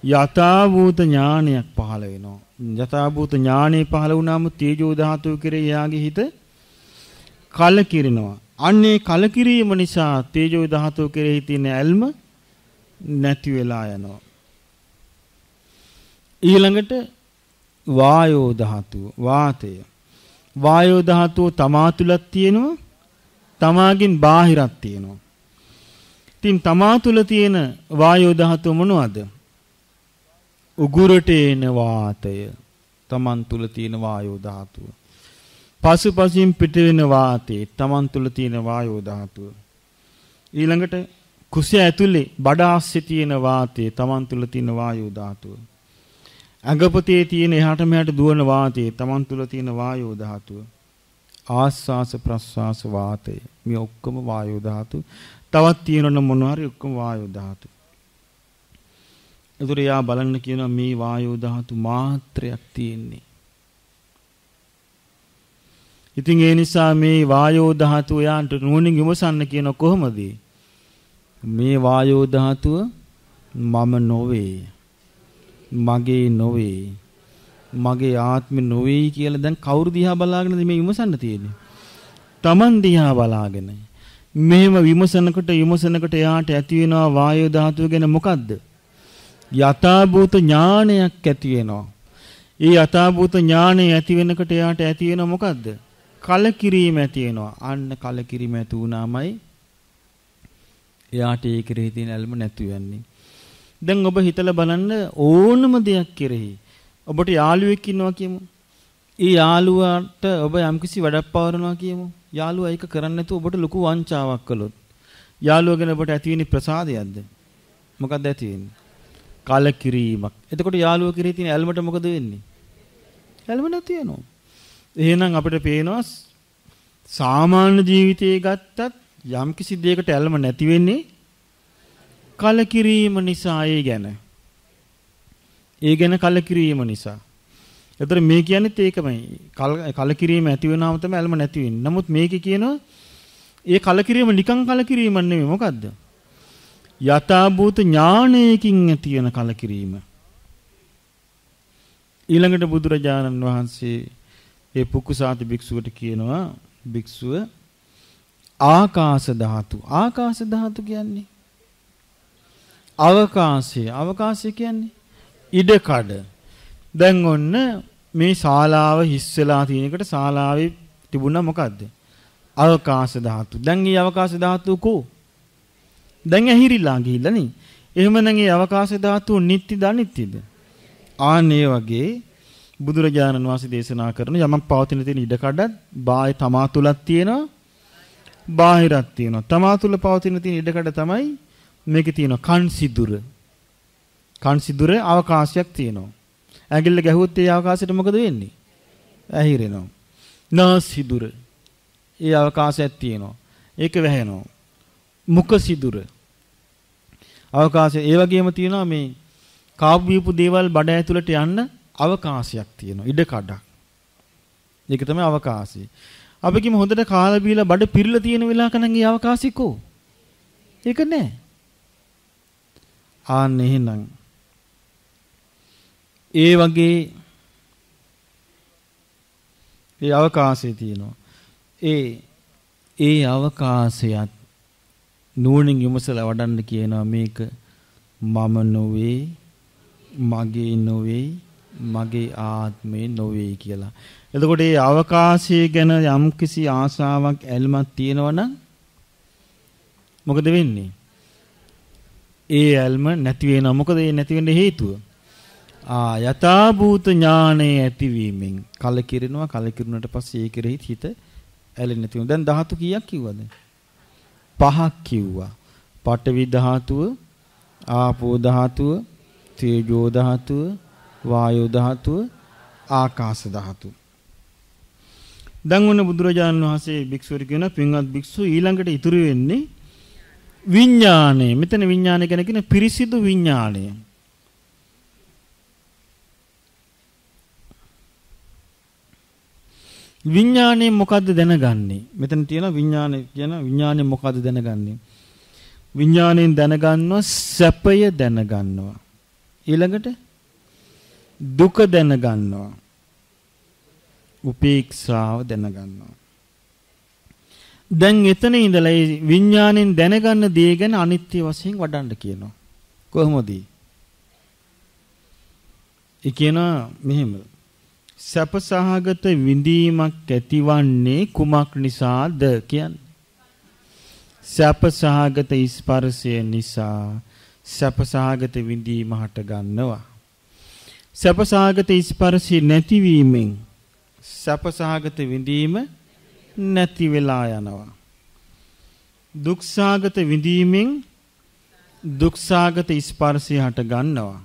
යථා භූත ඥානයක් පහළ වෙනවා. යථා භූත ඥානෙ පහළ වුණාම තේජෝ ධාතුව කෙරෙහි යාගේ හිත කලකිරිනවා. අන්නේ කලකිරීම නිසා තේජෝ ධාතුව කෙරෙහි තියෙන ඇල්ම නැති වෙලා යනවා. ඊළඟට වායෝ ධාතුව, වාතය. වායෝ ධාතුව තමා තුලක් තියෙනවා, තමාගෙන් බාහිරක් තියෙනවා. ඉතින් තමා තුල තියෙන වායෝ ධාතුව මොනවද? උගුරට එන වාතය තමන් තුල තියෙන වායෝ ධාතුව. පසුපසින් පිට වෙන වාතය තමන් තුල තියෙන වායෝ ධාතුව. ඊළඟට කුස ඇතුලේ බඩ ආස්සේ තියෙන වාතය තමන් තුල තියෙන වායෝ ධාතුව. අඟපතේ තියෙන එහාට මෙහාට දුවන වාතය තමන් තුල තියෙන වායෝ ධාතුව. ආස්වාස ප්‍රස්වාස වාතය මේ ඔක්කොම වායෝ ධාතු. තවත් තියෙනවනම් මොනවා හරි ඔක්කොම වායෝ ධාතු. ඒතර යා බලන්න කියනවා මේ වායෝ ධාතු මාත්‍රයක් තියෙන්නේ. ඉතින් ඒ නිසා මේ වායෝ ධාතුව යාන්ට නුවණින් විමසන්න කියන කොහොමද? මේ වායෝ ධාතුව මම නොවේ, මගේ නොවේ, මගේ ආත්මෙ නොවේ කියලා දැන් කවුරු දිහා බලාගෙනද මේ විමසන්න තියෙන්නේ? Taman දිහා බලාගෙන. මෙහෙම විමසනකොට එයාට ඇති වෙනවා වායෝ ධාතුව ගැන මොකද්ද? යථාභූත ඥානයක් ඇති වෙනවා. ඒ යථාභූත ඥානය ඇති වෙනකොට එයාට ඇති වෙනවා මොකද්ද? කලකිරීම ඇති වෙනවා. අන්න කලකිරීම ඇති වුණාමයි එයාට ඒ කෙරෙහි තියෙන ඇල්ම නැතු වෙන්නේ. දැන් ඔබ හිතලා බලන්න ඕනම දෙයක් කෙරෙහි ඔබට යාළුවෙක් ඉන්නවා කියමු. ඒ යාළුවාට ඔබ යම්කිසි වැඩක් පවරනවා කියමු. යාළුවා ඒක කරන්නේ නැතුව ඔබට ලොකු වංචාවක් කළොත් යාළුවා ගැන ඔබට ඇති වෙන්නේ ප්‍රසාදයක්ද? මොකක්ද ඇති වෙන්නේ? කලකිරීමක්. එතකොට යාළුවා කෙරෙහි තියෙන ඇල්මට මොකද වෙන්නේ? ඇල්ම නැති වෙනවා. එහෙනම් අපිට පේනවා සාමාන්‍ය ජීවිතයේ ගත්තත් යම්කිසි දෙයකට ඇල්ම නැති වෙන්නේ කලකිරීම නිසා. ඒ ගැන කලකිරීම නිසා. ඒතර මේ කියන්නේත් ඒකමයි. කලකිරීම ඇති වෙනාම තමයි ඇල්ම නැති වෙන්නේ. නමුත් මේකේ කියනවා ඒ කලකිරීම නිකන් කලකිරීමක් නෙමෙයි. මොකද්ද? යථාභූත ඥානයකින් ඇති වෙන කලකිරීම. ඊළඟට බුදුරජාණන් වහන්සේ ඒ පුකුසාති භික්ෂුවට කියනවා භික්ෂුව ආකාශ ධාතු. ආකාශ ධාතු කියන්නේ අවකාශය. අවකාශය කියන්නේ ඉඩකඩ. දැන් ඔන්න මේ ශාලාව හිස් වෙලා තියෙන එකට ශාලාවේ තිබුණා මොකද්ද? අවකාශ ධාතු. දැන් මේ අවකාශ ධාතු කෝ? දැන් ඇහිරිලා ගිහිල්ලා නේ. එහෙමනම් මේ අවකාශ ධාතු නිට්ටිද අනිත්‍යද? ආන්නේ වගේ බුදුරජාණන් වහන්සේ දේශනා කරන යමක් පවතින තියෙන ඉඩකඩත් බාහිර තමා තුලක් තියෙනවා, බාහිරක් තියෙනවා. තමා තුල පවතින තියෙන ඉඩකඩ තමයි මේකේ තියෙනවා කන් සිදුර. කන් සිදුර අවකාශයක් තියෙනවා. ඇඟිල්ල ගැහුවොත් ඒ අවකාශයට මොකද වෙන්නේ? ඇහිරෙනවා. නාස් සිදුර. ඒ අවකාශයක් තියෙනවා. ඒක වැහෙනවා. මුඛ සිදුර. අවකාශය ඒ වගේම තියෙනවා මේ කාපු බීපු දේවල් බඩ ඇතුළට යන්න අවකාශයක් තියෙනවා. ඉඩකඩක්. ඒක තමයි අවකාශය. අපි කිම හොඳට කාලා බීලා බඩ පිරලා තියෙන වෙලාවක නම් ඒ අවකාශිකෝ. ඒක නෑ. ආන්න එහෙනම් ඒ වගේ ඒ අවකාශය තියෙනවා. ඒ අවකාශයත් නුවණින් විමසලා වඩන්න කියනවා මේක මම නොවේ, මගේ නොවේ, මගේ ආත්මේ නොවේ කියලා. එතකොට මේ අවකාශය ගැන යම්කිසි ආසාවක් ඇල්මක් තියෙනවා නම් මොකද වෙන්නේ? ඒ ඇල්ම නැති වෙනවා. මොකද ඒ නැති වෙන්න හේතුව? යථාභූත ඥානයේ ඇතිවීමෙන් කලකිරෙනවා. කලකිරුණාට පස්සේ ඒ කෙරෙහි හිත ඇලෙන්නේ නැති වෙනවා. දැන් ධාතු කීයක් කිව්වද? 5ක් කිව්වා. පඨවි ධාතුව, ආපෝ ධාතුව, තේජෝ ධාතුව, වායෝ ධාතුව, ආකාශ ධාතුව. දැන් ඔන්න බුදුරජාණන් වහන්සේ භික්ෂුවර කියන පින්වත් භික්ෂුව ඊළඟට ඉතුරු වෙන්නේ විඥාණය. මෙතන විඥාණය ගැන කියන පිරිසිදු විඥාණය. විඥාණය මොකද්ද දැනගන්නේ? මෙතන තියෙන විඥාණය කියන විඥාණය මොකද්ද දැනගන්නේ? විඥාණයෙන් දැනගන්නවා සැපය දැනගන්නවා. ඊළඟට දුක දැනගන්නවා. උපේක්ෂාව දැනගන්නවා. දැන් එතන ඉඳලා විඥාණයෙන් දැනගන්න දේ ගැන අනිත්‍ය වශයෙන් වඩන්න කියනවා. කොහොමද? ඒ කියනවා මෙහෙම. සැපසහගත විඳීමක් ඇතිවන්නේ කුමක් නිසාද කියන්නේ? සැපසහගත ස්පර්ශය නිසා සැපසහගත විඳීම හට ගන්නවා. සැපසහගත ස්පර්ශය නැතිවීමෙන් සැපසහගත විඳීම නැති වෙලා යනවා. දුක්සහගත විඳීමෙන් දුක්සහගත ස්පර්ශය හට ගන්නවා.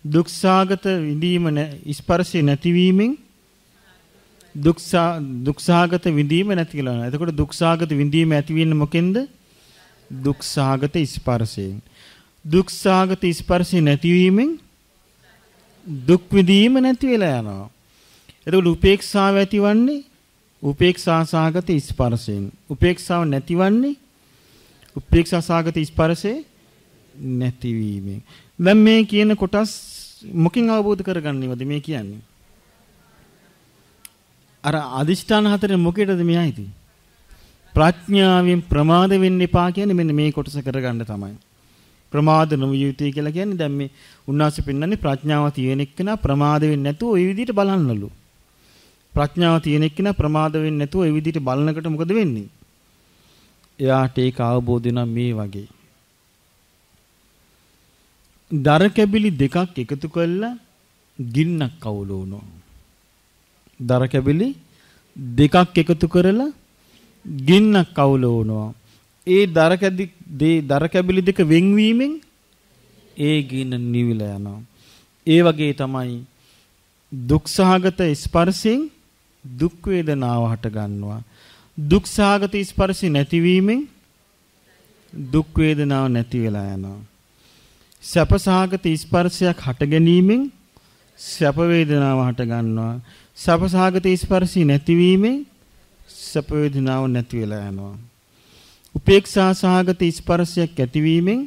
දුක්සහගත විඳීම ස්පර්ශය නැතිවීමෙන් දුක්සහගත විඳීම නැති කියලා යනවා. එතකොට දුක්සහගත විඳීම ඇති වෙන්නේ මොකෙන්ද? දුක්සහගත ස්පර්ශයෙන්. දුක්සහගත ස්පර්ශය නැතිවීමෙන් දුක් විඳීම නැති වෙලා යනවා. එතකොට උපේක්ෂාව ඇතිවන්නේ උපේක්ෂා සහගත ස්පර්ශයෙන්. උපේක්ෂාව නැතිවන්නේ උපේක්ෂා සහගත ස්පර්ශේ නැතිවීමෙන්. දැන් මේ කියන කොටස් මොකින් අවබෝධ කරගන්නවද මේ කියන්නේ? අර අදිෂ්ඨාන හතරේ මොකේද මේ ආйти? ප්‍රඥාවෙන් ප්‍රමාද වෙන්න එපා කියන්නේ මෙන්න මේ කොටස කරගන්න තමයි. ප්‍රමාද නොවිය යුතුයි කියලා කියන්නේ දැන් මේ උන්වහන්සේ පෙන්වන්නේ ප්‍රඥාව තියෙන එක්කන ප්‍රමාද වෙන්නේ නැතුව ওই විදිහට බලන්නලු. ප්‍රඥාව තියෙන එක්කන ප්‍රමාද වෙන්නේ නැතුව ওই විදිහට බලනකොට මොකද වෙන්නේ? එයාට ඒක අවබෝධ වෙනවා මේ වගේ. දර කැබිලි දෙකක් එකතු කරලා ගින්නක් අවුල වුණා. දර කැබිලි දෙකක් එකතු කරලා ගින්නක් අවුල වුණා. ඒ දර කැබිලි දෙක වෙන්වීමෙන් ඒ ගින්න නිවිලා යනවා. ඒ වගේ තමයි දුක්සහගත ස්පර්ශයෙන් දුක් වේදනාව හට ගන්නවා. දුක්සහගත ස්පර්ශي නැතිවීමෙන් දුක් වේදනාව නැති වෙලා යනවා. සැපසහගත ස්පර්ශයක් හට ගැනීමෙන් සැප වේදනාව හට ගන්නවා. සැපසහගත ස්පර්ශي නැතිවීමෙන් සැප වේදනාව නැති වෙලා යනවා. උපේක්ෂා සහගත ස්පර්ශයක් ඇතිවීමෙන්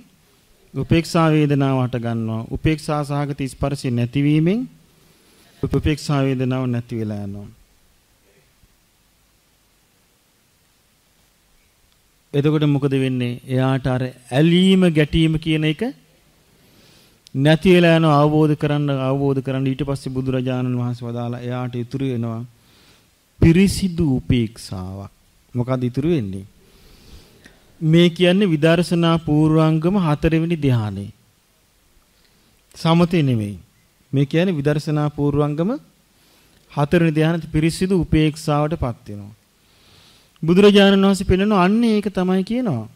උපේක්ෂා වේදනාව හට ගන්නවා. උපේක්ෂා සහගත ස්පර්ශي නැතිවීමෙන් උපේක්ෂා වේදනාව නැති වෙලා යනවා. එතකොට මොකද වෙන්නේ? එයාට අර ඇලීම ගැටීම කියන එක නැති වෙලා යන අවබෝධ කරන්න ඊට පස්සේ බුදුරජාණන් වහන්සේ වදාලා එයාට ඉතුරු වෙනවා පිරිසිදු උපේක්ෂාවක්. මොකද ඉතුරු වෙන්නේ? මේ කියන්නේ විදර්ශනා පූර්වාංගම 4 වෙනි ධ්‍යානෙ. සමතේ නෙමෙයි. මේ කියන්නේ විදර්ශනා පූර්වාංගම 4 වෙනි ධ්‍යානෙ පිරිසිදු උපේක්ෂාවටපත් වෙනවා. බුදුරජාණන් වහන්සේ පෙන්නනවා අන්න ඒක තමයි කියනවා.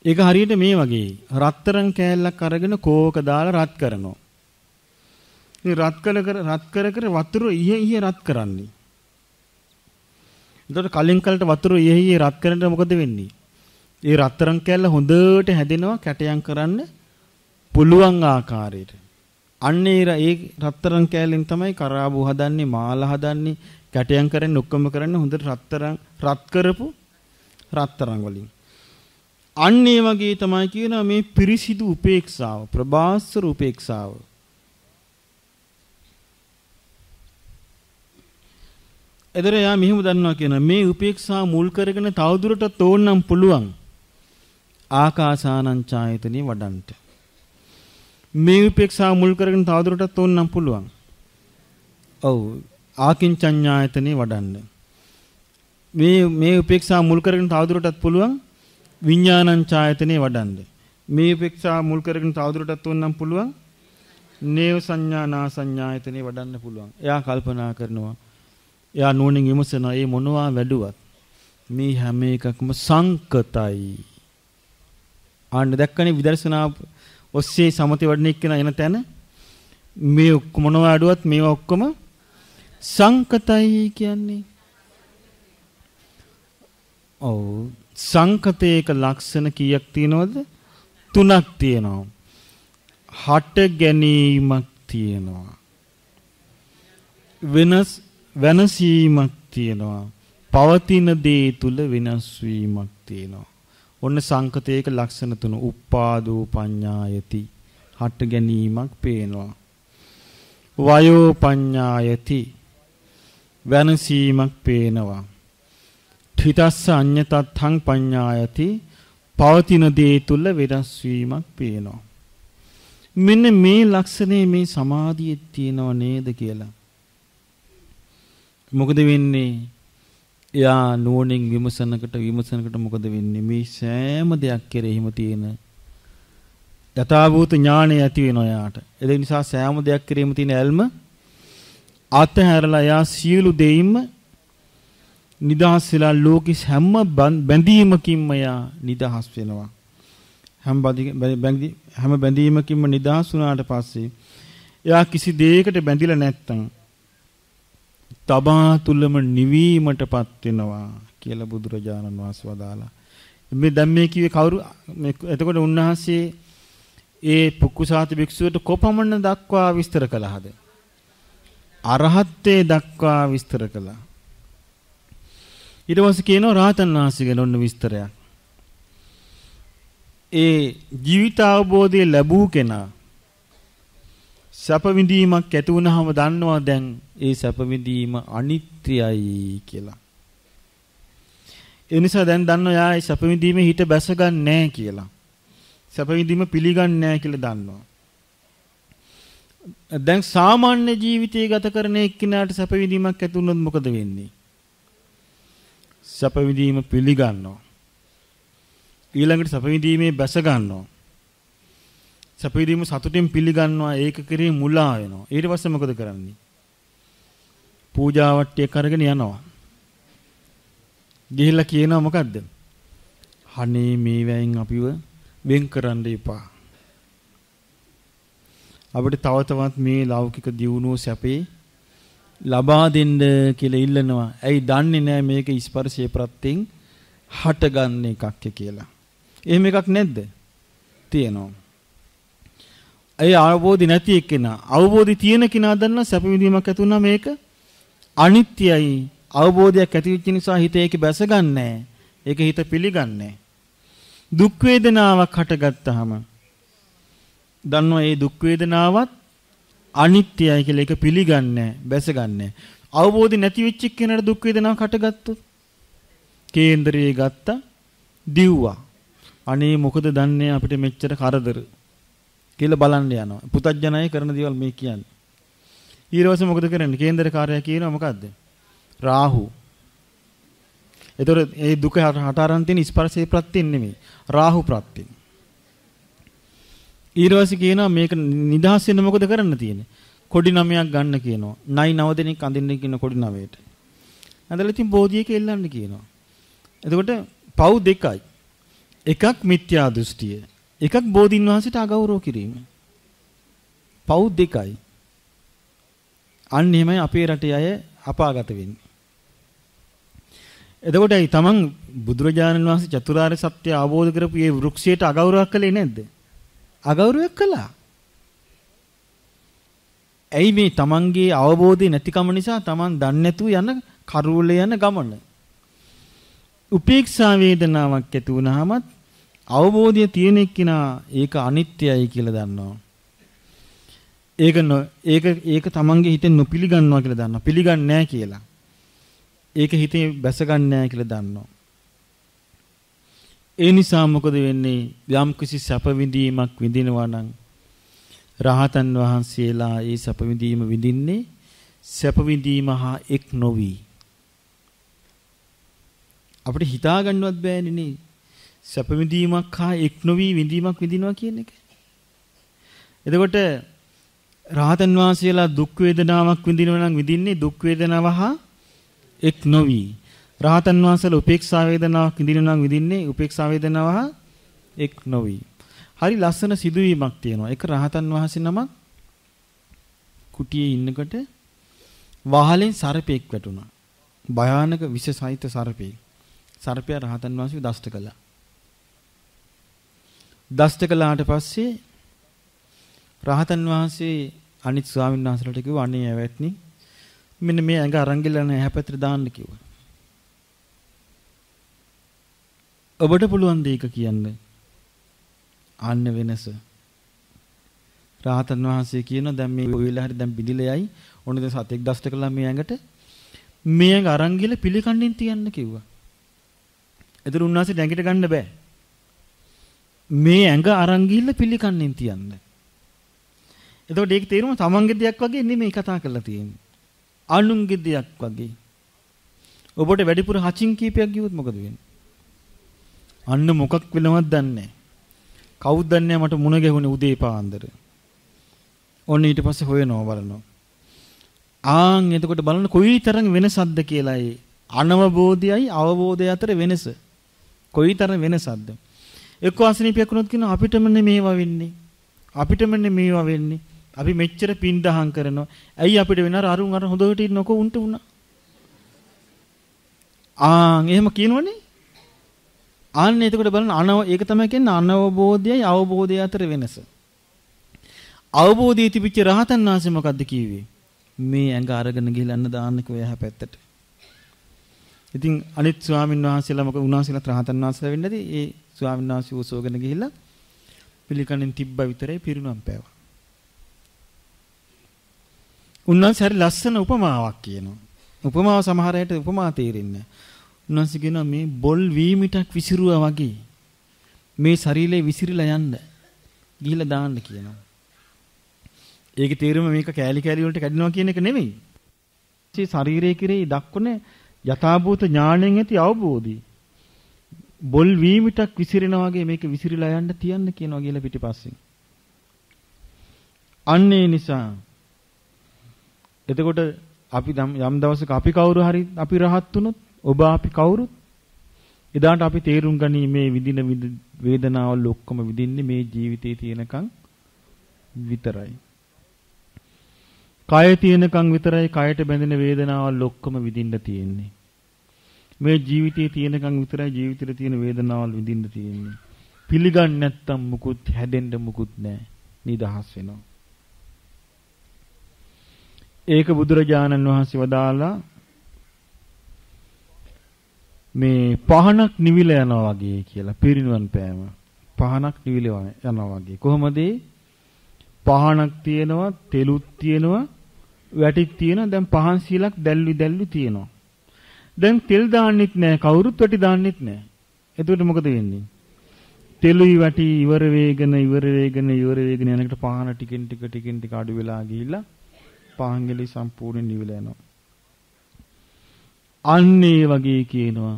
ඒක හරියට මේ වගේ රත්තරන් කෑල්ලක් අරගෙන කෝක දාලා රත් කරනවා. ඉතින් රත් කර වතුර ඉහි රත් කරන්නේ. එතකොට කලින් කලට වතුර ඉහි රත් කරනකොට මොකද වෙන්නේ? ඒ රත්තරන් කෑල්ල හොඳට හැදෙනවා කැටයම් කරන්න පුළුවන් ආකාරයට. අන්න ඒ රත්තරන් කෑල්ලෙන් තමයි කරාබු හදන්නේ, මාල හදන්නේ, කැටයම් කරන්නේ, ඔක්කොම කරන්නේ හොඳට රත් කරපු රත්තරන් වලින්. අන්න ඒ වගේ තමයි කියනවා මේ පිරිසිදු උපේක්ෂාව, ප්‍රභාස්වර උපේක්ෂාව. එතන යා මෙහෙම දන්නවා කියන මේ උපේක්ෂාව මුල් කරගෙන තවදුරටත් ඕනනම් පුළුවන් ආකාසානං ඡායතනෙ වඩන්ට. මේ උපේක්ෂාව මුල් කරගෙන තවදුරටත් ඕනනම් පුළුවන්. ඔව් ආකින්චඤ්ඤායතනෙ වඩන්න. මේ උපේක්ෂාව මුල් කරගෙන තවදුරටත් පුළුවන් විඥානං ඡායතනෙ වඩන්න. මේ උපේක්ෂාව මුල් කරගෙන තවදුරටත් ඕනනම් පුළුවන් නේව සංඥා නා සංඥායතනෙ වඩන්න පුළුවන්. එයා කල්පනා කරනවා. එයා නෝනින් විමසනවා මේ මොනවා වැඩුවත් මේ හැම එකක්ම සංකතයි. ආන්න දැක්කනේ විදර්ශනා ඔස්සේ සමතේ වඩන එක්කන එන තැන මේ ඔක්කොම මොනවා වැඩුවත් මේවා ඔක්කොම සංකතයි කියන්නේ. ඔව් සංකතේක ලක්ෂණ කීයක් තියෙනවද? 3ක් තියෙනවා. හට ගැනීමක් තියෙනවා. වෙනසීමක් තියෙනවා. පවතින දේ තුල වෙනස් වීමක් තියෙනවා. ඔන්න සංකතේක ලක්ෂණ 3. උප්පාදෝ පඤ්ඤායති. හට ගැනීමක් පේනවා. වයෝ පඤ්ඤායති. වෙනසීමක් පේනවා. ඨිතස්ස අඤ්ඤතත්තං පඤ්ඤායති. පවතින දේ තුල වෙනස් වීමක් පේනවා. මෙන්න මේ ලක්ෂණේ මේ සමාධියේ තියෙනව නේද කියලා. මොකද වෙන්නේ? එයා නෝනින් විමසනකට මොකද වෙන්නේ? මේ සෑම දෙයක් කෙරෙහිම තියෙන යථාභූත ඥාණය ඇති වෙනවා යාට. ඒ නිසා සෑම දෙයක් කෙරෙහිම තියෙන ඇල්ම අතහැරලා යා සියලු දෙයින්ම නිදහස් වෙලා ලෝකෙ හැම බැඳීමකින්ම යා නිදහස් වෙනවා. හැම බැඳීමකින්ම නිදහස් වුණාට පස්සේ එයා කිසි දෙයකට බැඳිලා නැත්තම් තබා තුලම නිවීමටපත් වෙනවා කියලා බුදුරජාණන් වහන්සේ වදාලා. මේ දැන් මේ කිව්වේ කවුරු? එතකොට උන්වහන්සේ ඒ පුක්කුසාත භික්ෂුවට කොපමණ දක්වා විස්තර කළාද? අරහත්ත්වයේ දක්වා විස්තර කළා. ඊට පස්සේ කියනවා රාතන් වහන්සේ ගැන ඔන්න විස්තරයක්. ඒ ජීවිත අවබෝධය ලැබූ කෙනා සැප විඳීමක් ඇති වුණාම දන්නවා දැන් ඒ සැප විඳීම අනිත්‍යයි කියලා. ඒ නිසා දැන් දන්නවා යා ඒ සැප විඳීමේ හිත බැසගන්නේ නැහැ කියලා. සැප විඳීම පිළිගන්නේ නැහැ කියලා දන්නවා. දැන් සාමාන්‍ය ජීවිතය ගත කරන එක්කිනාට සැප විඳීමක් ඇති වුණොත් මොකද වෙන්නේ? සැප විඳීම පිළිගන්නවා. ඊළඟට සැප විඳීමේ බැස ගන්නවා. සැප විඳීම සතුටින් පිළිගන්නවා. ඒක කෙරේ මුලා වෙනවා. ඊට පස්සේ මොකද කරන්නේ? පූජාවට්ටියක් අරගෙන යනවා. ගිහිල්ලා කියනවා මොකද්ද? අනේ මේ වැයින් අපිව වෙන් කරන්න එපා. අපිට තව තවත් මේ ලෞකික දියුණුව සැපේ ලබා දෙන්න කියලා ඉල්ලනවා. ඇයි දන්නේ නැහැ මේක ස්පර්ශයේ ප්‍රත්‍යයෙන් හටගන්න එකක් කියලා. එහෙම එකක් නැද්ද? තියෙනවා. ඒ අවබෝධي නැති එක්කෙනා අවබෝධي තියෙන කෙනා දන්නා සැප විඳීමක් ඇති වුණා මේක අනිත්‍යයි. අවබෝධයක් ඇති වෙච්ච නිසා හිත ඒක බැස ගන්නෑ. ඒක හිත පිළිගන්නේ. දුක් වේදනාවක් හටගත්තාම දන්නවා මේ දුක් වේදනාවත් අනිත්‍යයි කියලා ඒක පිළිගන්නේ බැසගන්නේ. අවබෝධය නැති වෙච්ච කෙනාට දුක් වේදනාවක් හටගත්තොත් කේන්දරයේ ගත්තා දිව්වා. අනේ මොකද දන්නේ අපිට මෙච්චර කරදර කියලා බලන්න යනවා. පුතඥය කරන දේවල් මේ කියන්නේ. ඊළඟට මොකද කරන්නේ? කේන්දරකාරයා කියනවා මොකද්ද? රාහු. ඒතර ඒ දුක හට අරන් තියෙන ස්පර්ශේ ප්‍රත්‍යයෙන් නෙමෙයි. රාහු ප්‍රත්‍යයෙන්. ඊළඟට කියනවා මේක නිදහස් වෙන්න මොකද කරන්න තියෙන්නේ? කොඩි 9ක් ගන්න කියනවා. 9 දෙනෙක් අඳින්න කියන කොඩි 9ට. ඇඳලා ඉතින් බෝධියක එල්ලන්න කියනවා. එතකොට පව් දෙකයි. එකක් මිත්‍යා දෘෂ්ටිය. එකක් බෝධින් වහන්සේට අගෞරව කිරීම. පව් දෙකයි. අන්න එහෙමයි අපේ රටේ අය අපාගත වෙන්නේ. එතකොටයි තමන් බුදුරජාණන් වහන්සේ චතුරාර්ය සත්‍ය අවබෝධ කරපු මේ වෘක්ෂයට අගෞරවයක් කළේ නැද්ද? අගෞරවයක් කළා. ඇයි මේ තමන්ගේ අවබෝධය නැතිකම නිසා තමන් දන්නේ නැතුව යන කරුවල යන ගමන. උපේක්ෂා වේදනාවක් ඇති වුනහමත් අවබෝධය තියෙන එක්කිනා ඒක අනිත්‍යයි කියලා දන්නවා. ඒක තමන්ගේ හිතෙන් නොපිළිගන්නවා කියලා දන්නවා. පිළිගන්නේ නැහැ කියලා. ඒක හිතේ බැසගන්නේ නැහැ කියලා දන්නවා. ඒ නිසා මොකද වෙන්නේ? යම් කිසි සැප විඳීමක් විඳිනවා නම් රහතන් වහන්සේලා ඒ සැප විඳීම විඳින්නේ සැප විඳීම හා එක් නොවි. අපිට හිතා ගන්නවත් බෑනේ නේ. සැප විඳීමක් හා එක් නොවි විඳීමක් විඳිනවා කියන එක. එතකොට රහතන් වහන්සේලා දුක් වේදනාවක් විඳිනවා නම් විඳින්නේ දුක් වේදනාව හා එක් නොවි. රහතන් වහන්සේලා උපේක්ෂා වේදනාවක් විඳිනවා නම් විඳින්නේ උපේක්ෂා වේදනාව හා එක් නොවි. හරි ලස්සන සිදුවීමක් තියෙනවා. එක රහතන් වහන්සේ නමක් කුටියේ ඉන්නකොට වහලෙන් සර්පෙක් වැටුණා. භයානක විෂ සහිත සර්පෙක්. සර්පයා රහතන් වහන්සේව දෂ්ට කළා. දෂ්ට කළාට පස්සේ රහතන් වහන්සේ අනිත් ස්වාමීන් වහන්සේලාට කිව්වා අනේ ඇවැත්නි මෙන්න මේ ඇඟ අරන් ගිහලා නැහැ පැත්තට දාන්න කිව්වා. ඔබට පුළුවන් ද ඒක කියන්න? අන්න වෙනස. රහතන් වහන්සේ කියනවා දැන් මේ වෙලාව හරි දැන් බිඳිලා යයි. ඔන්න දැන් සතෙක් දෂ්ට කළා මේ ඇඟට. මේ ඇඟ අරන් ගිහලා පිළිකණ්ඩෙන් තියන්න කිව්වා. එතන උන්වහන්සේ ඇඟට ගන්න බෑ. මේ ඇඟ අරන් ගිහලා පිළිකණ්ඩෙන් තියන්න. එතකොට ඒක තේරුම තමන්ගේ දෙයක් වගේ නෙමෙයි කතා කරලා තියෙන්නේ. අනුන්ගේ දෙයක් වගේ. ඔබට වැඩිපුර හචින් කීපයක් ගියොත් මොකද වෙන්නේ? අන්න මොකක් වෙනවද දන්නේ නැහැ. කවුද දන්නේ මට මුණ ගැහුනේ උදේ පාන්දර. ඔන්න ඊට පස්සේ හොයනවා බලනවා. එතකොට බලන්න කොයිතරම් වෙනසක්ද කියලා ඒ අනවබෝධයයි අවබෝධය අතර වෙනස. කොයිතරම් වෙනසක්ද? එක්ක අසනීපයක් වුණොත් කියනවා අපිටම මේවා වෙන්නේ. අපිටම මේවා වෙන්නේ. අපි මෙච්චර පින් දහම් කරනවා. ඇයි අපිට වෙන අරුන් අර හොඳට ඉන්නකො උන්ට වුණා. එහෙම කියනවනේ. එතකොට බලන්න ඒක තමයි කියන්නේ අනවබෝධයයි අවබෝධය අතර වෙනස. අවබෝධය තිබිච්ච රහතන් වහන්සේ මොකද්ද කිව්වේ? මේ ඇඟ අරගෙන ගිහලා අන්න දාන්නකෝ එහා පැත්තට. ඉතින් අනිත් ස්වාමීන් වහන්සේලා මොකද උන්වහන්සේලා රහතන් වහන්සේලා වෙන්නේද? ඒ ස්වාමීන් වහන්සේ උසෝගෙන ගිහිල්ලා පිළිකණෙන් තිබ්බා විතරයි පිරිනුවම් පෑවා. උන්වහන්සේ හරි ලස්සන උපමාවක් කියනවා. උපමාව සමහර අයට උපමා තේරෙන්නේ නැහැ. උන්වහන්සේ කියනවා මේ බොල් වීමිටක් විසිරුවා වගේ මේ ශරීරේ විසිරිලා යන්න ගිහිල්ලා දාන්න කියනවා. ඒකේ තේරුම මේක කෑලි කෑලි වලට කැඩෙනවා කියන එක නෙමෙයි. මේ ශරීරයේ කෙරෙහි දක්වන යථාභූත ඥාණයෙන් ඇති අවබෝධي. බොල් වීමිටක් විසිරෙනා වගේ මේක විසිරීලා යන්න තියන්න කියනවා කියලා පිටිපස්සෙන්. අන්නේ නිසා එතකොට අපි යම් දවසක අපි කවුරු හරි අපි රහත් වුණොත් ඔබ අපි කවුරුත් එදාට අපි තේරුම් ගනී මේ විඳින වේදනාවල් ඔක්කොම විඳින්නේ මේ ජීවිතේ තියෙනකන් විතරයි. කය තියෙනකන් විතරයි කයට බැඳෙන වේදනාවල් ඔක්කොම විඳින්න තියෙන්නේ. මේ ජීවිතේ තියෙනකන් විතරයි ජීවිතේ තියෙන වේදනාවල් විඳින්න තියෙන්නේ. පිළිගන්නේ නැත්තම් මුකුත් හැදෙන්න මුකුත් නැහැ. නිදහස් වෙනවා. ඒක බුදුරජාණන් වහන්සේ වදාලා මේ පහනක් නිවිල යනවා වගේ කියලා පිරිනුවන් පෑම. පහනක් නිවිල යනවා වගේ. කොහොමද? පහනක් තියෙනවා, තෙලුත් තියෙනවා, වැටිත් තියෙනවා. දැන් පහන් සීලක් දැල්වි තියෙනවා. දැන් තෙල් දාන්නෙත් නැහැ, කවුරුත් වැටි දාන්නෙත් නැහැ. එතකොට මොකද වෙන්නේ? තෙලුයි වැටි ඉවර වේගන යනකොට පහන ටිකෙන් ටික අඩු වෙලා ගිහිල්ලා පහංගලි සම්පූර්ණ නිවිල යනවා. අන්න ඒ වගේ කියනවා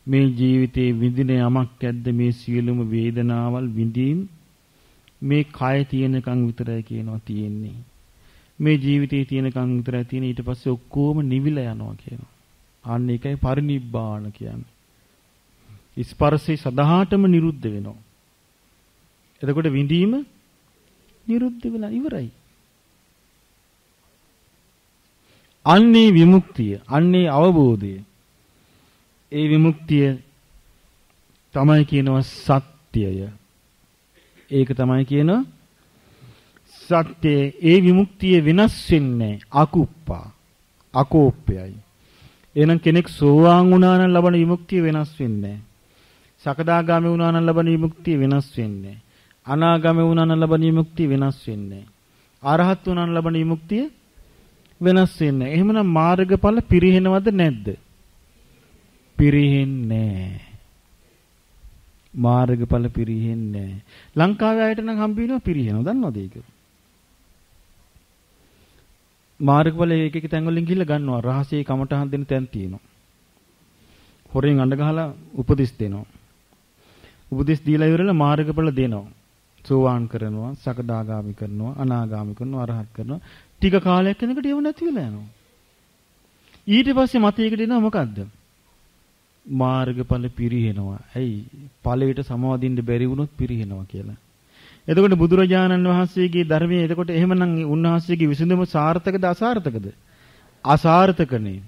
මේ ජීවිතේ විඳින යමක් ඇද්ද මේ සියලුම වේදනාවල් විඳීම් මේ කය තියෙනකන් විතරයි කියනවා තියෙන්නේ. මේ ජීවිතේ තියෙනකන් විතරයි තියෙන්නේ. ඊට පස්සේ ඔක්කොම නිවිල යනවා කියනවා. අන්න ඒකයි පරිනිබ්බාන කියන්නේ. ස්පර්ශේ සදාටම නිරුද්ධ වෙනවා. එතකොට විඳීම නිරුද්ධ වෙලා ඉවරයි. අන්නේ විමුක්තිය, අන්නේ අවබෝධය. ඒ විමුක්තිය තමයි කියනවා සත්‍යය. ඒක තමයි කියනවා සත්‍යය. ඒ විමුක්තිය වෙනස් වෙන්නේ අකුප්පා, අකෝප්පයයි. එහෙනම් කෙනෙක් සෝවාන් වුණා නම් ලබන විමුක්තිය වෙනස් වෙන්නේ නැහැ. සකදාගාමී වුණා නම් ලබන විමුක්තිය වෙනස් වෙන්නේ නැහැ. අනාගාමී වුණා නම් ලබන විමුක්තිය වෙනස් වෙන්නේ නැහැ. අරහත් වුණා නම් ලබන විමුක්තිය වෙනස් වෙන්නේ. එහෙමනම් මාර්ගඵල පිරිහෙනවද නැද්ද? පිරිහෙන්නේ නැහැ. මාර්ගඵල පිරිහෙන්නේ නැහැ. ලංකාවේ අයට නම් හම්බ වෙනවා පිරිහෙනවා. දන්නවද ඒක? මාර්ගඵල එක තැන් වලින් ගිහිල්ලා ගන්නවා. රහසේ කමටහන් දෙන තැන් තියෙනවා. හොරෙන් අඬ ගහලා උපදෙස් දෙනවා. උපදෙස් දීලා ඉවරලා මාර්ගඵල දෙනවා. සෝවාන් කරනවා, සකදාගාමි කරනවා, අනාගාමි කරනවා, අරහත් කරනවා. ටික කාලයක් යනකොට ඒව නැති වෙලා යනවා. ඊට පස්සේ මතයකට එනවා මොකද්ද? මාර්ගඵල පිරිහෙනවා. ඇයි? ඵලයට සමවදින්න බැරි වුණොත් පිරිහෙනවා කියලා. එතකොට බුදුරජාණන් වහන්සේගේ ධර්මයේ එතකොට එහෙමනම් උන්වහන්සේගේ විසඳුම සාර්ථකද අසාර්ථකද? අසාර්ථකනේ.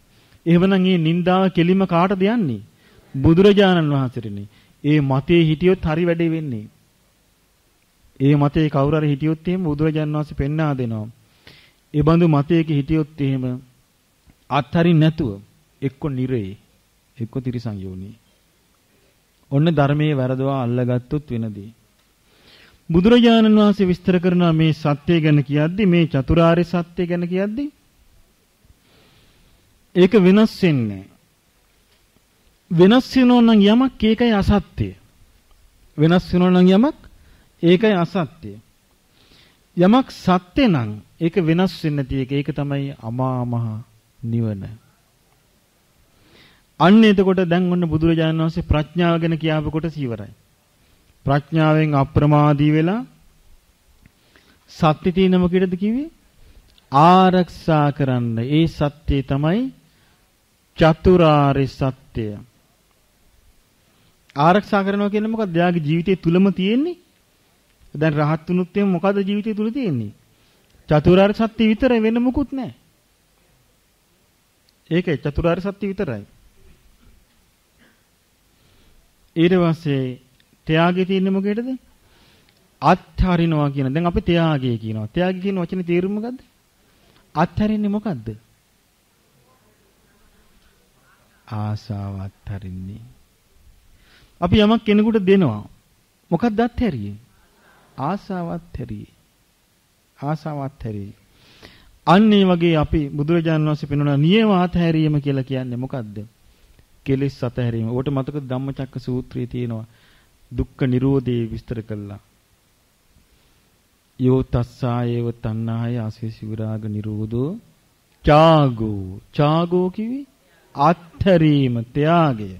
එහෙමනම් මේ නින්දාව කෙලිම කාටද යන්නේ? බුදුරජාණන් වහන්සේටනේ. ඒ මතේ හිටියොත් හරි වැඩේ වෙන්නේ. ඒ මතේ කවුරු හරි හිටියොත් එහෙම බුදුරජාණන් වහන්සේ පෙන්වා දෙනවා. ඒ බඳු මතයක හිටියොත් එහෙම අත්හරින්න නැතුව එක්ක නිරේ එක්ක තිරිසන් යෝනි. ඔන්න ධර්මයේ වැරදවා අල්ලගත්තොත් වෙනදී. බුදුරජාණන් වහන්සේ විස්තර කරන මේ සත්‍ය ගැන කියද්දි මේ චතුරාර්ය සත්‍ය ගැන කියද්දි ඒක වෙනස් වෙන්නේ. වෙනස් වෙනෝ නම් යමක් ඒකයි අසත්‍ය. වෙනස් වෙනෝ නම් යමක් ඒකයි අසත්‍ය. යමක් සත්‍ය නම් ඒක වෙනස් වෙන්නේ නැති එක. ඒක තමයි අමා මහ නිවන. අන්න එතකොට දැන් ඔන්න බුදුරජාණන් වහන්සේ ප්‍රඥාව ගැන කියාපු කොටස ඉවරයි. ප්‍රඥාවෙන් අප්‍රමාදී වෙලා සත්‍ය තියෙන මොකේද කිව්වේ? ආරක්ෂා කරන්න. ඒ සත්‍යය තමයි චතුරාර්ය සත්‍යය. ආරක්ෂා කරනවා කියන්නේ මොකක්ද? එයාගේ ජීවිතය තුලම තියෙන්නේ. දැන් රහත් වුණොත් එම් මොකද ජීවිතය තුල තියෙන්නේ? චතුරාර්ය සත්‍ය විතරයි, වෙන මොකුත් නැහැ. ඒකයි චතුරාර්ය සත්‍ය විතරයි. ඊට පස්සේ ත්‍යාගය තියෙන්නේ මොකේද? අත්හරිනවා කියන. දැන් අපි ත්‍යාගය කියනවා. ත්‍යාගය කියන වචනේ තේරුම මොකද්ද? අත්හරින්නේ මොකද්ද? ආසාව අත්හරින්නේ. අපි යමක් කෙනෙකුට දෙනවා. මොකක්ද අත්හැරියේ? ආසාව අත්හැරියේ. ආසාව අත්හැරියේ. අන්න ඒ වගේ අපි බුදුරජාණන් වහන්සේ පෙන්වන නියම අත්හැරීම කියලා කියන්නේ මොකද්ද? කෙලෙස් අත්හැරීම. ඕකට මතක ධම්මචක්ක සූත්‍රයේ තියෙනවා. දුක්ඛ නිරෝධේ විස්තර කළා. යෝ තස්සායේව තණ්හාය ආසේසි විරාග නිරෝධෝ ඡාගෝ. ඡාගෝ කිවි අත්හැරීම, ත්‍යාගය.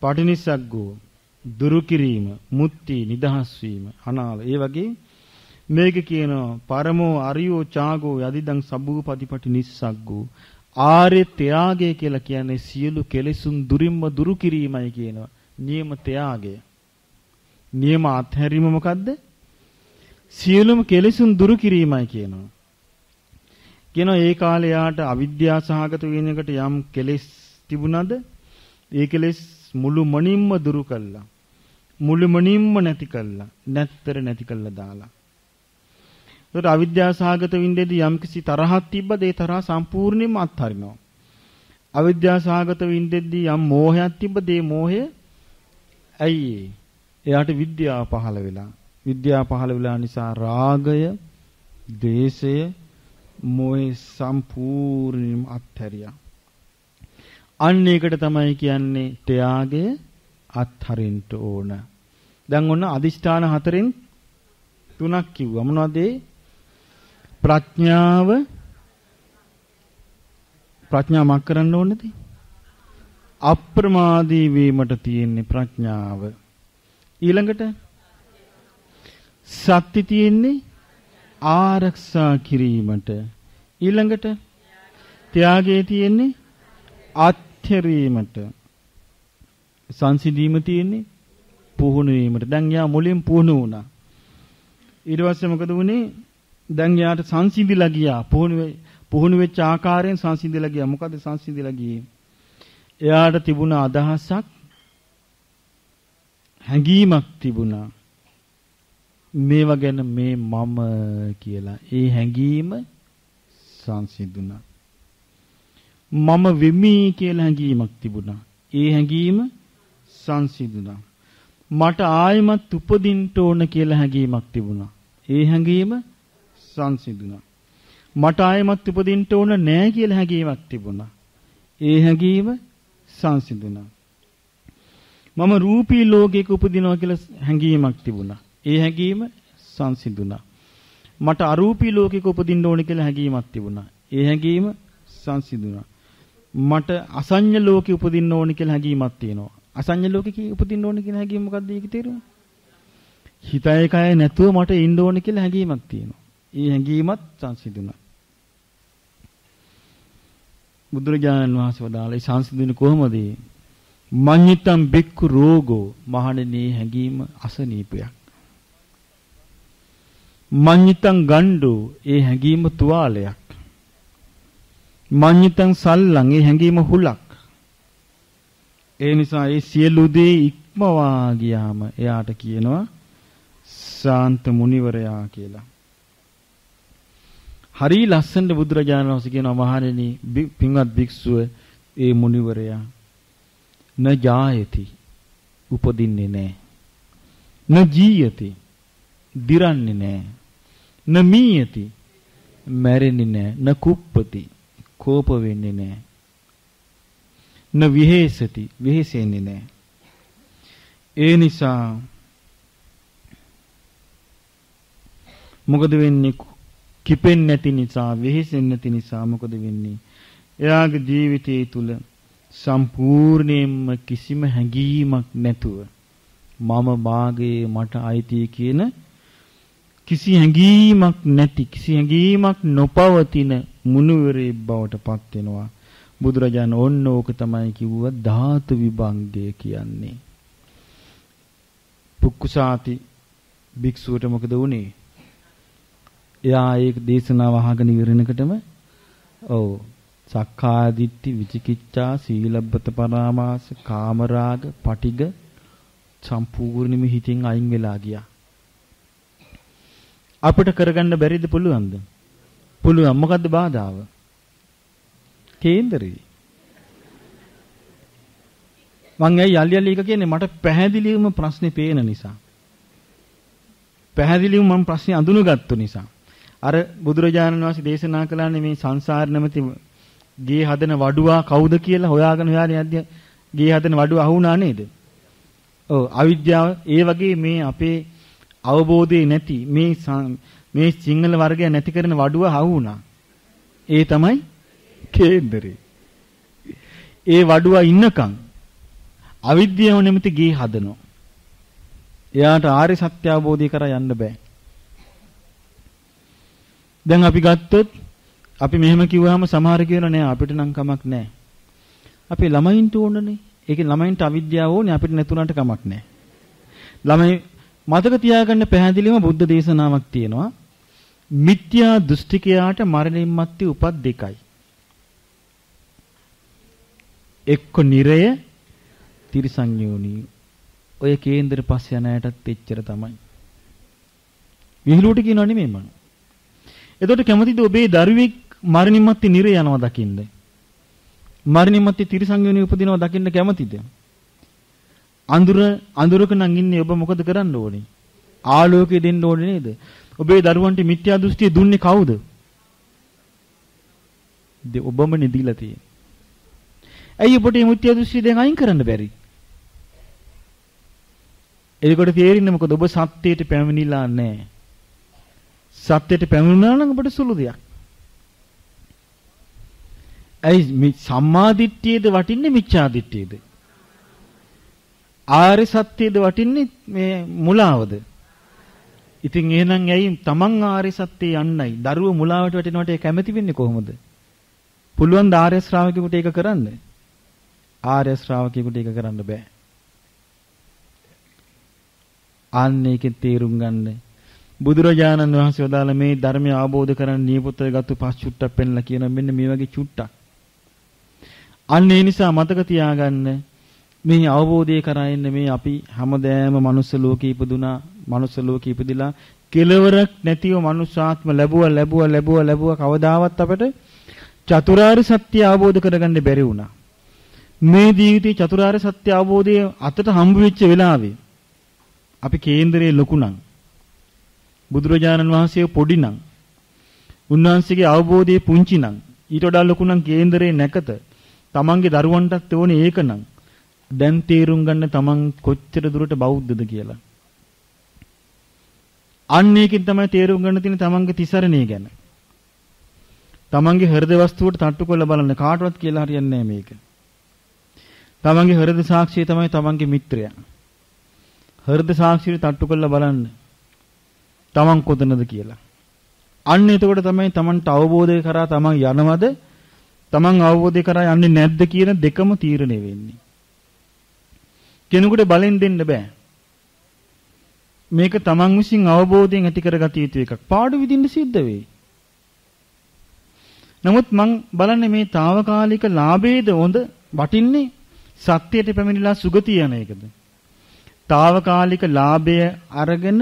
පටිනිස්සග්ගෝ දුරු කිරීම, මුත්‍ති නිදහස් වීම, අනාල. ඒ වගේ මේක කියනවා පරමෝ අරියෝ චාගෝ යදිදං සබ්බූපදීපටි නිස්සග්ගෝ. ආර්ය ත්‍යාගය කියලා කියන්නේ සියලු කෙලෙසුන් දුරින්ම දුරු කිරීමයි කියනවා. නියම ත්‍යාගය. නියම අත්හැරීම මොකද්ද? සියලුම කෙලෙසුන් දුරු කිරීමයි කියනවා. කියනවා ඒ කාලේ යාට අවිද්‍යාව සහගත වෙන එකට යම් කෙලෙස් තිබුණාද? ඒ කෙලෙස් මුළු මනින්ම දුරු කළා. මුළු මනින්ම නැති කළා. නැත්තර නැති කළා දාලා. ඒකට අවිද්‍යාව සහගත වින්දේදී යම් කිසි තරහක් තිබ්බද ඒ තරහ සම්පූර්ණයෙන්ම අත්හරිනවා. අවිද්‍යාව සහගත වින්දේදී යම් මෝහයක් තිබ්බද ඒ මෝහය ඇයි එයාට විද්‍යාව පහළ වෙලා. විද්‍යාව පහළ වෙලා නිසා රාගය, ද්වේෂය, මෝහය සම්පූර්ණයෙන්ම අත්හැරියා. අන්න ඒකට තමයි කියන්නේ ත්‍යාගය අත්හරින්න ඕන. දැන් ඔන්න අදිෂ්ඨාන හතරෙන් තුනක් කිව්වා. මොනවද ඒ? ප්‍රඥාව මක් කරන්න ඕනේද? අප්‍රමාදී වීමට තියෙන්නේ ප්‍රඥාව. ඊළඟට සත්‍ය තියෙන්නේ ආරක්ෂා කිරීමට. ඊළඟට ත්‍යාගය තියෙන්නේ අත්හැරීමට. සංසිඳීම තියෙන්නේ පුහුණු වීමට. දැන් යා මුලින් පුහුණු වුණා. ඊට පස්සේ මොකද වුනේ? දැන් යාට සංසිඳිලා ගියා. පුහුණු වෙච්ච ආකාරයෙන් සංසිඳිලා ගියා. මොකද සංසිඳිලා ගියේ? එයාට තිබුණ අදහසක්, හැඟීමක් තිබුණා. මේවා ගැන මේ මම කියලා. ඒ හැඟීම සංසිඳුණා. මම වෙමි කියලා හැඟීමක් තිබුණා. ඒ හැඟීම සංසිඳුණා. මට ආයෙමත් උපදින්න ඕන කියලා හැඟීමක් තිබුණා. ඒ හැඟීම සංසිඳුණා. මට ආයෙමත් උපදින්න ඕන නෑ කියලා හැඟීමක් තිබුණා. ඒ හැඟීම සංසිඳුණා. මම රූපී ලෝකයක උපදිනවා කියලා හැඟීමක් තිබුණා. ඒ හැඟීම සංසිඳුණා. මට අරූපී ලෝකයක උපදින්න ඕන කියලා හැඟීමක් තිබුණා. ඒ හැඟීම සංසිඳුණා. මට අසඤ්ඤ ලෝකෙ උපදින්න ඕන කියලා හැඟීමක් තියෙනවා. අසඤ්ඤ ලෝකෙක උපදින්න ඕන කියන හැඟීම මොකක්ද ඒකේ තේරුම? හිතයි කයයි නැතුව මට ඉන්න ඕන කියලා හැඟීමක් තියෙනවා. ඒ හැඟීමත් සංසිඳුණා. බුදුරජාණන් වහන්සේ වදාළේ සංසිඳුනේ කොහොමද? මඤ්ඤිතං බික්ඛු රෝගෝ, මහණෙනි හැඟීම අසනීපයක්. මඤ්ඤිතං ගණ්ඩෝ, ඒ හැඟීම තුවාලයක්. මඤ්ඤිතං සල්ලං, ඒ හැඟීම හුලක්. ඒ නිසා ඒ සියලු දේ ඉක්මවා ගියාම එයාට කියනවා ශාන්ත මුනිවරයා කියලා. හරි ලස්සනට බුදුරජාණන් වහන්සේ කියනවා මහණෙනි පින්වත් භික්ෂුව ඒ මුනිවරයා න ජායති, උපදින්නේ නැහැ. න ජීයති, දිරන්නේ නැහැ. න මීයති, මැරෙන්නේ නැහැ. න කුප්පති, කෝප වෙන්නේ නැහැ. න විහෙසති, විහෙසෙන්නේ නැහැ. ඒ නිසා මොකද වෙන්නේ? කිපෙන්නේ නැති නිසා, වෙහෙසෙන්නේ නැති නිසා මොකද වෙන්නේ? එයාගේ ජීවිතය තුළ සම්පූර්ණයෙන්ම කිසිම හැඟීමක් නැතුව මම මාගේ මට අයිති කියන කිසි හැඟීමක් නැති, කිසි හැඟීමක් නොපවතින මුනිවරේ බවට පත් වෙනවා. බුදුරජාණන් ඕන්න ඕක තමයි කිව්වා ධාතු විභංගය කියන්නේ. පුක්කුසාති භික්ෂුවට මොකද වුනේ? එයා ඒක දේශනාව අහගෙන ඉවරනකටම සක්කාය දිට්ඨි, විචිකිච්ඡා, සීලබ්බත පරාමාස, කාමරාග, පටිග සම්පූර්ණයෙන්ම හිතින් අයින් වෙලා ගියා. අපිට කරගන්න බැරිද? පුළුවන්ද? පුළුවන්. මොකද්ද බාධාව? කේන්දරේ. මං යලි යලි එක කියන්නේ මට පැහැදිලිවම ප්‍රශ්නේ පේන නිසා. පැහැදිලිවම මම ප්‍රශ්නේ අඳුනගත්තු නිසා. අර බුදුරජාණන් වහන්සේ දේශනා කළානේ මේ සංසාර නැමැති ගේ හදන වඩුවා කවුද කියලා හොයාගෙන යද්දී ගේ හදන වඩුවා අහුණා නේද? ඔව්. අවිද්‍යාව ඒ වගේ මේ අපේ අවබෝධය නැති මේ සිංහල වර්ගය නැති කරන වඩුවා අහුණා. ඒ තමයි කේන්දරේ. ඒ වඩුවා ඉන්නකම් අවිද්‍යාව නැමැති ගේ හදනවා. එයාට ආර්ය සත්‍ය අවබෝධය කරා යන්න බෑ. දැන් අපි ගත්තොත් අපි මෙහෙම කිව්වහම සමහර කියනවා නෑ අපිට නම් කමක් නෑ. අපි ළමයින්ට ඕනනේ. ඒකේ ළමයින්ට අවිද්‍යාව ඕනේ අපිට නැතුණාට කමක් නෑ. ළමයි මතක තියාගන්න පැහැදිලිවම බුද්ධ දේශනාවක් තියෙනවා. මිත්‍යා දෘෂ්ටිකයාට මරණින් මත්තේ උපත් දෙකයි. එක්ක නිරය තිරිසන් යෝනි. ඔය කේන්දර පස්ස යන අයටත් එච්චර තමයි. විහිළුවට කියනවා නෙමෙයි මම. එතකොට කැමතිද ඔබේ දරුවෙක් මරණින් මත්තේ නිරය යනවා දකින්න? මරණින් මත්තේ තිරිසන් යෝනි උපදිනවා දකින්න කැමතිද? අඳුරක නම් ඉන්නේ ඔබ මොකද කරන්න ඕනේ? ආලෝකය දෙන්න ඕනේ නේද? ඔබේ දරුවන්ට මිත්‍යා දෘෂ්ටිය දුන්නේ කවුද? ඔබමනේ දීලා තියෙන්නේ. ඇයි ඔබට මේ මිත්‍යා දෘෂ්ටිය දැන් අයින් කරන්න බැරි? ඒකට තේරෙන්නේ මොකද? ඔබ සත්‍යයට පැමිණිලා නැහැ. සත්‍යයට පැමිණුණා නම් ඔබට සුළු දෙයක්. ඇයි මේ සම්මා දිට්ඨියද වටින්නේ මිච්ඡා දිට්ඨියද? ආර්ය සත්‍යයද වටින්නේ මේ මුලාවද? ඉතින් එහෙනම් ඇයි තමන් ආර්ය සත්‍යය යන්නයි දරුවෝ මුලාවට වැටෙනවට කැමති වෙන්නේ කොහොමද? පුළුවන් ද ආර්ය ශ්‍රාවකයෙකුට ඒක කරන්න? ආර්ය ශ්‍රාවකයෙකුට ඒක කරන්න බෑ. අන්න ඒකෙන් තේරුම් ගන්න. බුදුරජාණන් වහන්සේ වදාළ මේ ධර්මය අවබෝධ කරගන්න නියපොතේ ගත්ත පස් චුට්ටක් පෙන්ලා කියන මෙන්න මේ වගේ චුට්ටක්. අන්න ඒ නිසා මතක තියාගන්න මේ අවබෝධය කරා ඉන්නේ මේ අපි හැමදෑම මනුස්ස ලෝකේ ඉපදුනා. මනුස්ස ලෝකේ ඉපදිලා කෙලවරක් නැතිව මනුස්සාත්ම ලැබුවා කවදාවත් අපට චතුරාර්ය සත්‍ය අවබෝධ කරගන්න බැරි වුණා. මේ ජීවිතේ චතුරාර්ය සත්‍ය අවබෝධය අතට හම්බ වෙච්ච වෙලාවේ අපි කේන්දරේ ලොකු නම් බුදුරජාණන් වහන්සේ පොඩි නම් උන්වහන්සේගේ අවබෝධය පුංචි නම් ඊට වඩා ලොකු නම් කේන්දරේ නැකත තමන්ගේ දරුවන්ටත් ඕනේ ඒක නම් දැන් තේරුම් ගන්න තමන් කොච්චර දුරට බෞද්ධද කියලා. අන්න ඒකෙන් තමයි තේරුම් ගන්න තියෙන්නේ තමන්ගේ තිසරණේ ගැන. තමන්ගේ හෘද වස්තුවට තට්ටු කරලා බලන්න කාටවත් කියලා හරියන්නේ නැහැ මේක. තමන්ගේ හෘද සාක්ෂිය තමයි තමන්ගේ මිත්‍රයා. හෘද සාක්ෂිය තට්ටු කරලා බලන්න. තමන් කොතනද කියලා. අන්න එතකොට තමයි තමන්ට අවබෝධය කරා තමන් යනවද? තමන් අවබෝධය කරා යන්නේ නැද්ද කියන දෙකම තීරණය වෙන්නේ. කෙනෙකුට බලෙන් දෙන්න බෑ. මේක තමන් විසින් අවබෝධයෙන් ඇති කරගatiya යුතු එකක්. පාඩු විදින්න සිද්ධ වෙයි. නමුත් මං බලන්නේ මේ తాවකාලික ලාභයේද හොඳ වටින්නේ සත්‍යයට පැමිණිලා සුගතිය යන එකද? తాවකාලික ලාභය අරගෙන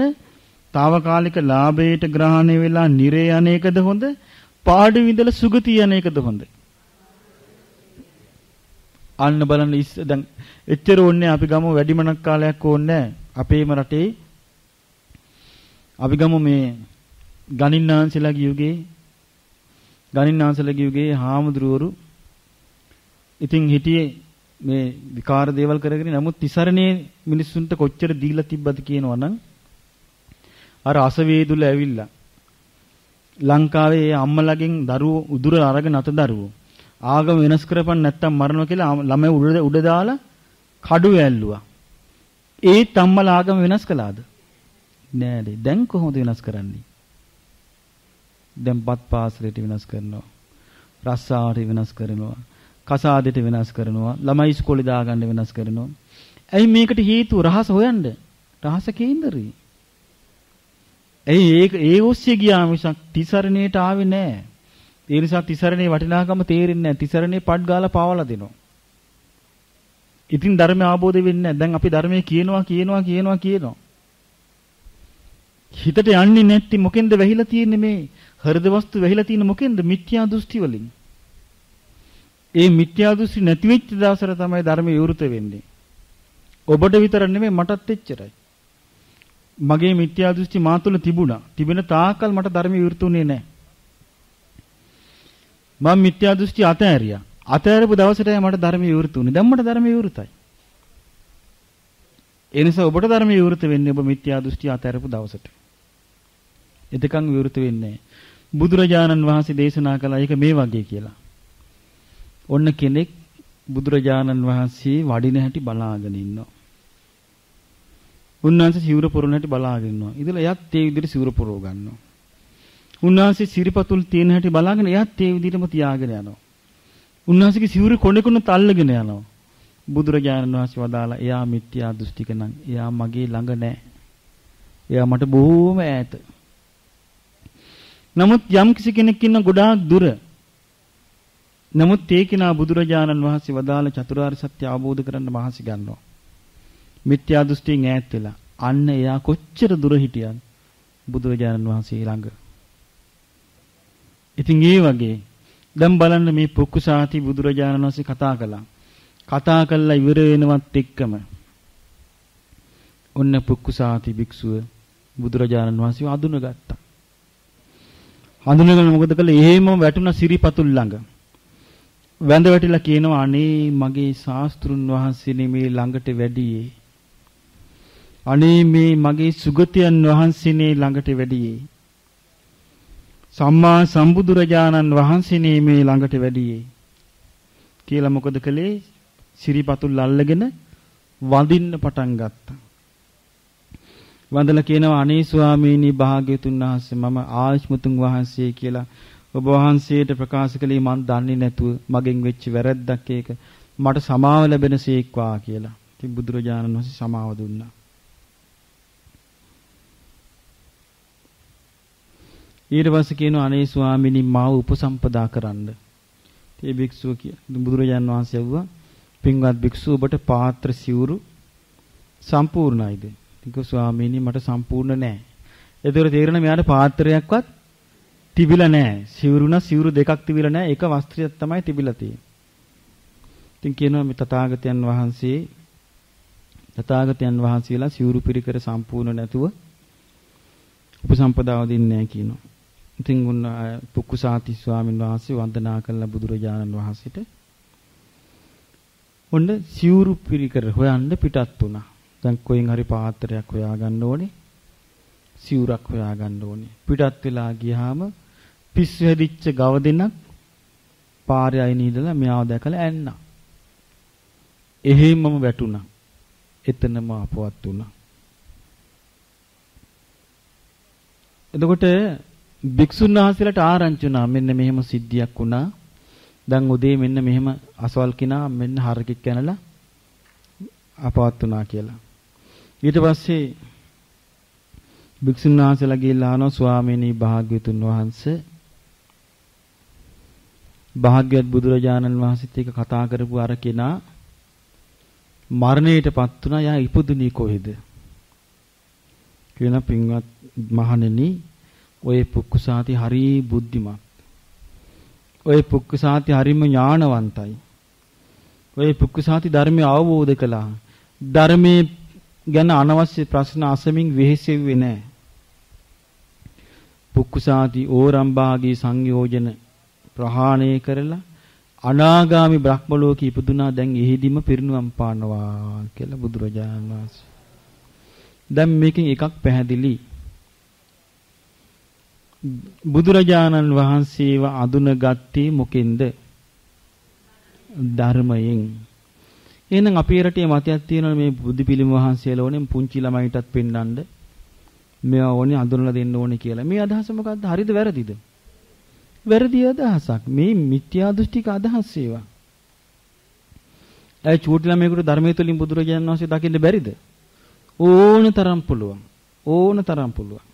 తాවකාලික ලාභයට ග්‍රහණය වෙලා නිරේ යන එකද හොඳ? පාඩු විඳලා සුගතිය යන එකද හොඳ? අන්න බලන්න දැන් එච්චර ඕනේ අපි ගමු වැඩිමනක් කාලයක් ඕනේ අපේම රටේ අපි ගමු මේ ගණින්නාන්සලාගේ යුගයේ හාමුදුරුවරු ඉතින් හිටියේ මේ විකාර දේවල් කරගෙන නමුත් තිසරණේ මිනිස්සුන්ට කොච්චර දීලා තිබ්බද කියනවනම් අර අසවේදුල ඇවිල්ලා ලංකාවේ අම්මලාගෙන් දරුවෝ උදුර අරගෙන අත දරුවෝ ආගම වෙනස් කරපන් නැත්තම් මරනවා කියලා ළමයි උඩ දාලා කඩු ඇල්ලුවා. ඒත් අම්මලා ආගම වෙනස් කළාද? නෑනේ. දැන් කොහොමද වෙනස් කරන්නේ? දැන් බත් පාසලට වෙනස් කරනවා. රස්සාවට වෙනස් කරනවා. කසාදෙට වෙනස් කරනවා. ළමයි ඉස්කෝලේ දාගන්න වෙනස් කරනවා. ඇයි මේකට හේතුව රහස හොයන්න? රහස කේන්දරේ. ඇයි ඒ ඔස්සේ ගියා මිසක් තිසරණේට ආවේ නෑ. ඒ නිසා තිසරණේ වටිනාකම තේරෙන්නේ නැහැ. තිසරණේ පඩ් ගාලා පාවලා දෙනවා. ඉතින් ධර්මය අවබෝධ වෙන්නේ නැහැ. දැන් අපි ධර්මයේ කියනවා. හිතට යන්නේ නැති මොකෙන්ද වැහිලා තියෙන්නේ මේ හෘද වස්තු වැහිලා තියෙන්නේ මොකෙන්ද? මිත්‍යා දෘෂ්ටි වලින්. ඒ මිත්‍යා දෘෂ්ටි නැති වෙච්ච දවසට තමයි ධර්මය විවෘත වෙන්නේ. ඔබට විතර නෙමෙයි මටත් එච්චරයි. මගේ මිත්‍යා දෘෂ්ටි මා තුළ තිබුණා. තිබෙන තාකල් මට ධර්මය විවෘත වුණේ නැහැ. මම මිත්‍යා දෘෂ්ටි අතෑරියා. අතෑරපු දවසටයි මට ධර්මයේ විවෘත වුනේ. දැන් මට ධර්මයේ විවෘතයි. ඒ නිසා ඔබට ධර්මයේ විවෘත වෙන්නේ ඔබ මිත්‍යා දෘෂ්ටි අතෑරපු දවසට. එතකන් විවෘත වෙන්නේ නැහැ. බුදුරජාණන් වහන්සේ දේශනා කළා ඒක මේ වගේ කියලා. ඔන්න කෙනෙක් බුදුරජාණන් වහන්සේ වඩින හැටි බලාගෙන ඉන්නවා. උන්වහන්සේ සිවුර පුරන හැටි බලාගෙන ඉන්නවා. ඉතලා එයත් ඒ විදිහට සිවුර පුරව ගන්නවා. උන්වහන්සේ සිරිපතුල් තියෙන හැටි බලාගෙන එයත් ඒ විදිහටම තියාගෙන යනවා. උන්වහන්සේගේ සිවුර කොනෙකුණත් අල්ලගෙන යනවා. බුදුරජාණන් වහන්සේ වදාලා එයා මිත්‍යා දෘෂ්ටික නම් එයා මගේ ළඟ නැහැ. එයා මට බොහෝම ඈත. නමුත් යම් කිසි කෙනෙක් ඉන්න ගොඩාක් දුර. නමුත් ඒ කෙනා බුදුරජාණන් වහන්සේ වදාළ චතුරාර්ය සත්‍ය අවබෝධ කරගන්න මහන්සි ගන්නවා. මිත්‍යා දෘෂ්ටියෙන් ඈත් වෙලා. අන්න එයා කොච්චර දුර හිටියත් බුදුරජාණන් වහන්සේ ළඟ. ඉතින් ඒ වගේ දැන් බලන්න මේ පුක්කුසාති බුදුරජාණන් වහන්සේ කතා කළා. කතා කළා ඉවර වෙනවත් එක්කම ඔන්න පුක්කුසාති භික්ෂුව බුදුරජාණන් වහන්සේව අඳුනගත්තා. හඳුනගෙන මොකද කළේ? එහෙම වැටුණා සිරිපතුල් ළඟ. වැඳ වැටිලා කියනවා අනේ මගේ ශාස්ත්‍රුන් වහන්සේනේ මේ ළඟට වැඩියේ. අනේ මේ මගේ සුගතයන් වහන්සේනේ ළඟට වැඩියේ. සම්මා සම්බුදුරජාණන් වහන්සේනේ මේ ළඟට වැඩියේ. කියලා මොකද කළේ? සිරිපතුල් අල්ලගෙන වඳින්න පටන් ගත්තා. වඳලා කියනවා අනේ ස්වාමීනි භාග්‍යතුන් වහන්සේ මම ආශ්මුතුන් වහන්සේ කියලා ඔබ වහන්සේට ප්‍රකාශ කළේ මන් දන්නේ නැතුව මගෙන් වෙච්ච වැරද්දක් ඒක මට සමාව ලැබෙනසේක්වා කියලා. ඉතින් බුදුරජාණන් වහන්සේ සමාව දුන්නා. ඊට පස්සේ කියනවා අනේ ස්වාමීනි මාව උපසම්පදා කරන්න. ඒ භික්ෂුව බුදුරජාණන් වහන්සේ ඇහුවා පින්වත් භික්ෂුව ඔබට පාත්‍ර සිවුරු සම්පූර්ණයිද? ටික ස්වාමීනි මට සම්පූර්ණ නැහැ. ඒතර තේරෙන මෙයාට පාත්‍රයක්වත් තිබිලා නැහැ. සිවුරුණා සිවුරු දෙකක් තිබිලා නැහැ. එක වස්ත්‍රයක් තමයි තිබිලා තියෙන්නේ. ඉතින් කියනවා මේ තථාගතයන් වහන්සේලා සිවුරු පිරිකර සම්පූර්ණ නැතුව උපසම්පදාව දෙන්නේ නැහැ කියනවා. ඉතින් උන් පුක්කුසාති ස්වාමීන් වහන්සේ වන්දනා කළ බුදුරජාණන් වහන්සේට ඔන්න සිවුරු පිරිකර හොයන්න පිටත් වුණා. දැන් කොහෙන් හරි පාත්‍රයක් හොයාගන්න ඕනේ. සිවුරක් හොයාගන්න ඕනේ. පිටත් වෙලා ගියාම පිස්සු හැදිච්ච ගව දෙනක් පාරේ අයින ඉඳලා මෙයාව දැකලා ඇන්නා. එහෙමම වැටුණා. එතනම අපවත් වුණා. එතකොට භික්ෂුන් වහන්සේලාට ආරංචි වුණා මෙන්න මෙහෙම සිද්ධියක් වුණා. දැන් උදේ මෙන්න මෙහෙම අසවල් කිනා මෙන්න හරකෙක් කනලා අපවත් වුණා කියලා. ඊට පස්සේ භික්ෂුන් වහන්සේලා ගිහිල්ලා අහනවා ස්වාමීනි භාග්‍යවතුන් වහන්සේ භාග්‍යවත් බුදුරජාණන් වහන්සේත් එක්ක කතා කරපු අර කෙනා මරණයටපත් වුණා. යා ඉපදුනේ කොහෙද? කියන පින්වත් මහණෙනි ඔය පුක්කුසාති හරි බුද්ධිමත්. ඔය පුක්කුසාති හරිම ඥානවන්තයි. ඔය පුක්කුසාති ධර්මය අවබෝධ කළා. ධර්මයේ ගැන අනවශ්‍ය ප්‍රශ්න අසමින් වෙහෙසෙන්නේ නැහැ. පුක්කුසාති ඕරම්භාගී සංයෝජන ප්‍රහාණය කරලා අනාගාමි බ්‍රහ්ම ලෝකෙ ඉපදුනා. දැන් එහිදීම පිරිනුවම් පානවා කියලා බුදුරජාණන් වහන්සේ. දැන් මේකෙන් එකක් පැහැදිලි. බුදුරජාණන් වහන්සේව අඳුනගත්තේ මොකෙන්ද? ධර්මයෙන්. එහෙනම් අපේ රටේ මතයක් තියෙනවා මේ බුදු පිළිම වහන්සේලා ඕනේ පුංචි ළමයිටත් පෙන්වන්න. මේවා ඕනේ අඳුනලා දෙන්න ඕනේ කියලා. මේ අදහස මොකද්ද? හරිද වැරදිද? වැරදි අදහසක්. මේ මිත්‍යා දෘෂ්ටික අදහස් ඒවා. ඒ චූටි ළමයෙකුට ධර්මයේ තුලින් බුදුරජාණන් වහන්සේ දකින්න බැරිද? ඕන තරම් පුළුවන්. ඕන තරම් පුළුවන්.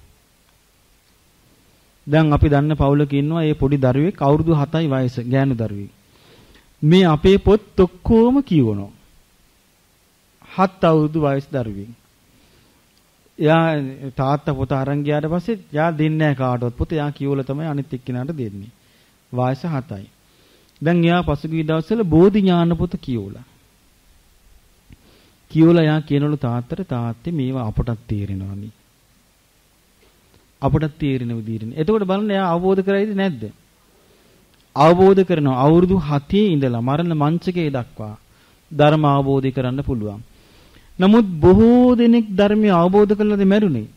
දැන් අපි දන්න පවුලක ඉන්නවා මේ පොඩි දරුවෙක් අවුරුදු 7යි වයස ගෑනු දරුවෙක්. මේ අපේ පොත් ඔක්කොම කියවනවා. 7 අවුරුදු වයස් දරුවෙක්. එයා තාත්තා පොත අරන් ගියාට පස්සේ එයා දෙන්නේ නැහැ කාටවත් පොත. එයා කියවලා තමයි අනිත් එක්කිනාට දෙන්නේ. වයස 7යි. දැන් එයා පසුගිය දවස්වල බෝධි ඥාන පොත කියවලා. එයා කියනවලු තාත්තේ මේවා අපටත් තේරෙනවා නේ. අපටත් තේරෙන විදිහට. එතකොට බලන්න එයා අවබෝධ කරයිද නැද්ද? අවබෝධ කරනවා. අවුරුදු 7 ඉඳලා මරණ මංචකයේ දක්වා ධර්ම අවබෝධ කරන්න පුළුවන්. නමුත් බොහෝ දෙනෙක් ධර්මය අවබෝධ කරලාද මැරුණේ?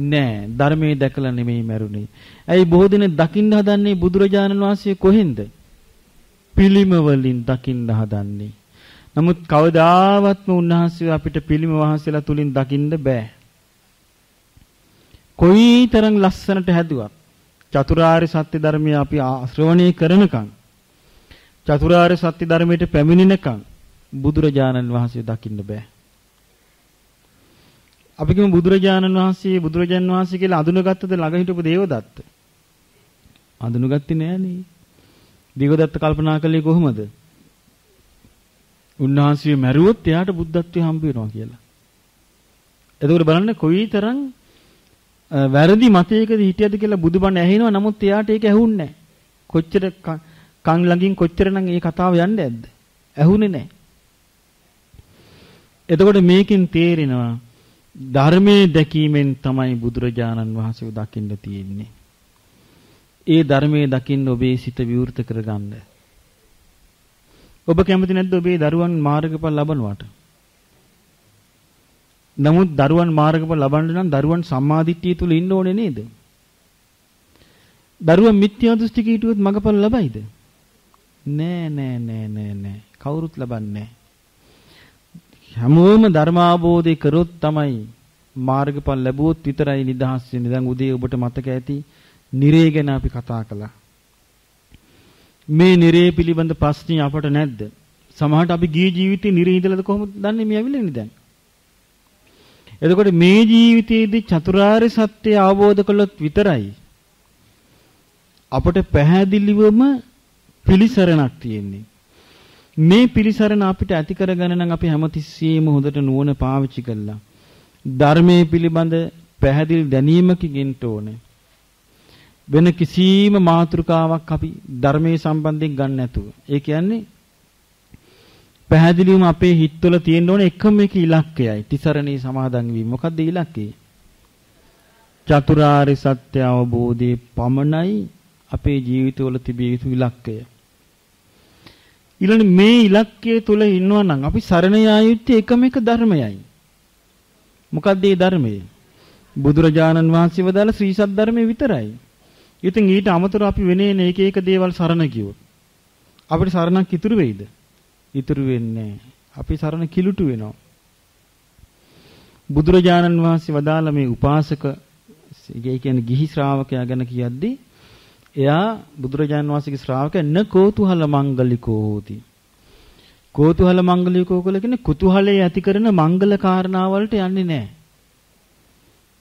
නෑ. ධර්මයේ දැකලා නෙමෙයි මැරුණේ. ඇයි බොහෝ දෙනෙක් දකින්න හදන්නේ බුදුරජාණන් වහන්සේ කොහෙන්ද? පිළිම වලින් දකින්න හදන්නේ. නමුත් කවදාවත්ම උන්වහන්සේ අපිට පිළිම වහන්සේලා තුලින් දකින්න බෑ. කොයිතරම් ලස්සනට හැදුවත් චතුරාර්ය සත්‍ය ධර්මය අපි ශ්‍රවණය කරනකම් චතුරාර්ය සත්‍ය ධර්මයට පැමිණෙනකම් බුදුරජාණන් වහන්සේ දකින්න බෑ. අපි කියමු බුදුරජාණන් වහන්සේ කියලා අඳුනගත්තද ළඟ හිටපු දේවදත්ත? අඳුනගත්තේ නෑනේ. දේවදත්ත කල්පනා කළේ කොහොමද? උන්වහන්සේ මැරුවොත් එයාට බුද්ධත්වයේ හම්බ වෙනවා කියලා. එතකොට බලන්න කොයිතරම් වැරදි මතයකද හිටියද කියලා බුදුබණ ඇහෙනවා. නමුත් එයාට ඒක ඇහුන්නේ නැහැ. කොච්චර කන් ළඟින් කොච්චරනම් මේ කතාව යන්නේ නැද්ද? ඇහුනේ නැහැ. එතකොට මේකෙන් තේරෙනවා ධර්මයේ දැකීමෙන් තමයි බුදුරජාණන් වහන්සේව දකින්න තියෙන්නේ. ඒ ධර්මයේ දකින්න ඔබේ සිත විවෘත කරගන්න. ඔබ කැමති නැද්ද ඔබේ දරුවන් මාර්ගඵල ලබනවට? නමුත් දරුවන් මාර්ගඵල ලබන්න නම් දරුවන් සම්මාදිට්ඨිය තුල ඉන්න ඕනේ නේද? දරුවන් මිත්‍යා දෘෂ්ටික හිටියොත් මගඵල ලබයිද? නෑ. කවුරුත් ලබන්නේ නෑ. හැමෝම ධර්මාබෝධය කරොත් තමයි මාර්ගඵල ලැබුවොත් විතරයි නිදහස් වෙන්නේ. දැන් උදේ ඔබට මතක ඇති නිරේ ගැන අපි කතා කළා. මේ නිරේ පිළිබඳ ප්‍රශ්න අපට නැද්ද? සමහරට අපි ගිය ජීවිතේ නිරේ ඉඳලාද කොහොමද දන්නේ මේ ඇවිල්ලානේ දැන්? එතකොට මේ ජීවිතයේදී චතුරාර්ය සත්‍ය අවබෝධ කළොත් විතරයි අපට පැහැදිලිවම පිළිසරණක් තියෙන්නේ. මේ පිළිසරණ අපිට ඇති කරගන්න නම් අපි හැමතිස්සෙම හොඳට නුවණ පාවිච්චි කළා. ධර්මයේ පිළිබඳ පැහැදිලි දැනීමකින් ඕනේ. වෙන කිසිම මාතෘකාවක් අපි ධර්මයේ සම්බන්ධයෙන් ගන්න නැතුව. ඒ කියන්නේ පැහැදිලිවම අපේ හිතවල තියෙන්න ඕනේ එකම එක ඉලක්කයයි. තිසරණේ සමාදන් වීම. මොකද්ද ඉලක්කය? චතුරාර්ය සත්‍ය අවබෝධයේ පමණයි අපේ ජීවිතවල තිබිය යුතු ඉලක්කය. ඊළඟ මේ ඉලක්කය තුල ඉන්නවා නම් අපි සරණ යා යුත්තේ එකම එක ධර්මයයි. මොකද්ද ඒ ධර්මය? බුදුරජාණන් වහන්සේ වදාළ ශ්‍රී සත්‍ය ධර්මයේ විතරයි. ඉතින් ඊට අමතරව අපි වෙනේන එක එක දේවල් සරණ ගියොත් අපිට සරණක් ඉතුරු වෙයිද? ඉතුරු වෙන්නේ නැහැ. අපි සරණ කිලුටු වෙනවා. බුදුරජාණන් වහන්සේ වදාළ මේ උපාසක ඒ කියන්නේ ගිහි ශ්‍රාවකයා ගැන කියද්දී එයා බුදුරජාණන් වහන්සේගේ ශ්‍රාවකයා න කෝතුහල මංගලිකෝ හෝති. කෝතුහල මංගලිකෝ කියන්නේ කුතුහලයේ ඇති කරන මංගල කාරණා වලට යන්නේ නැහැ.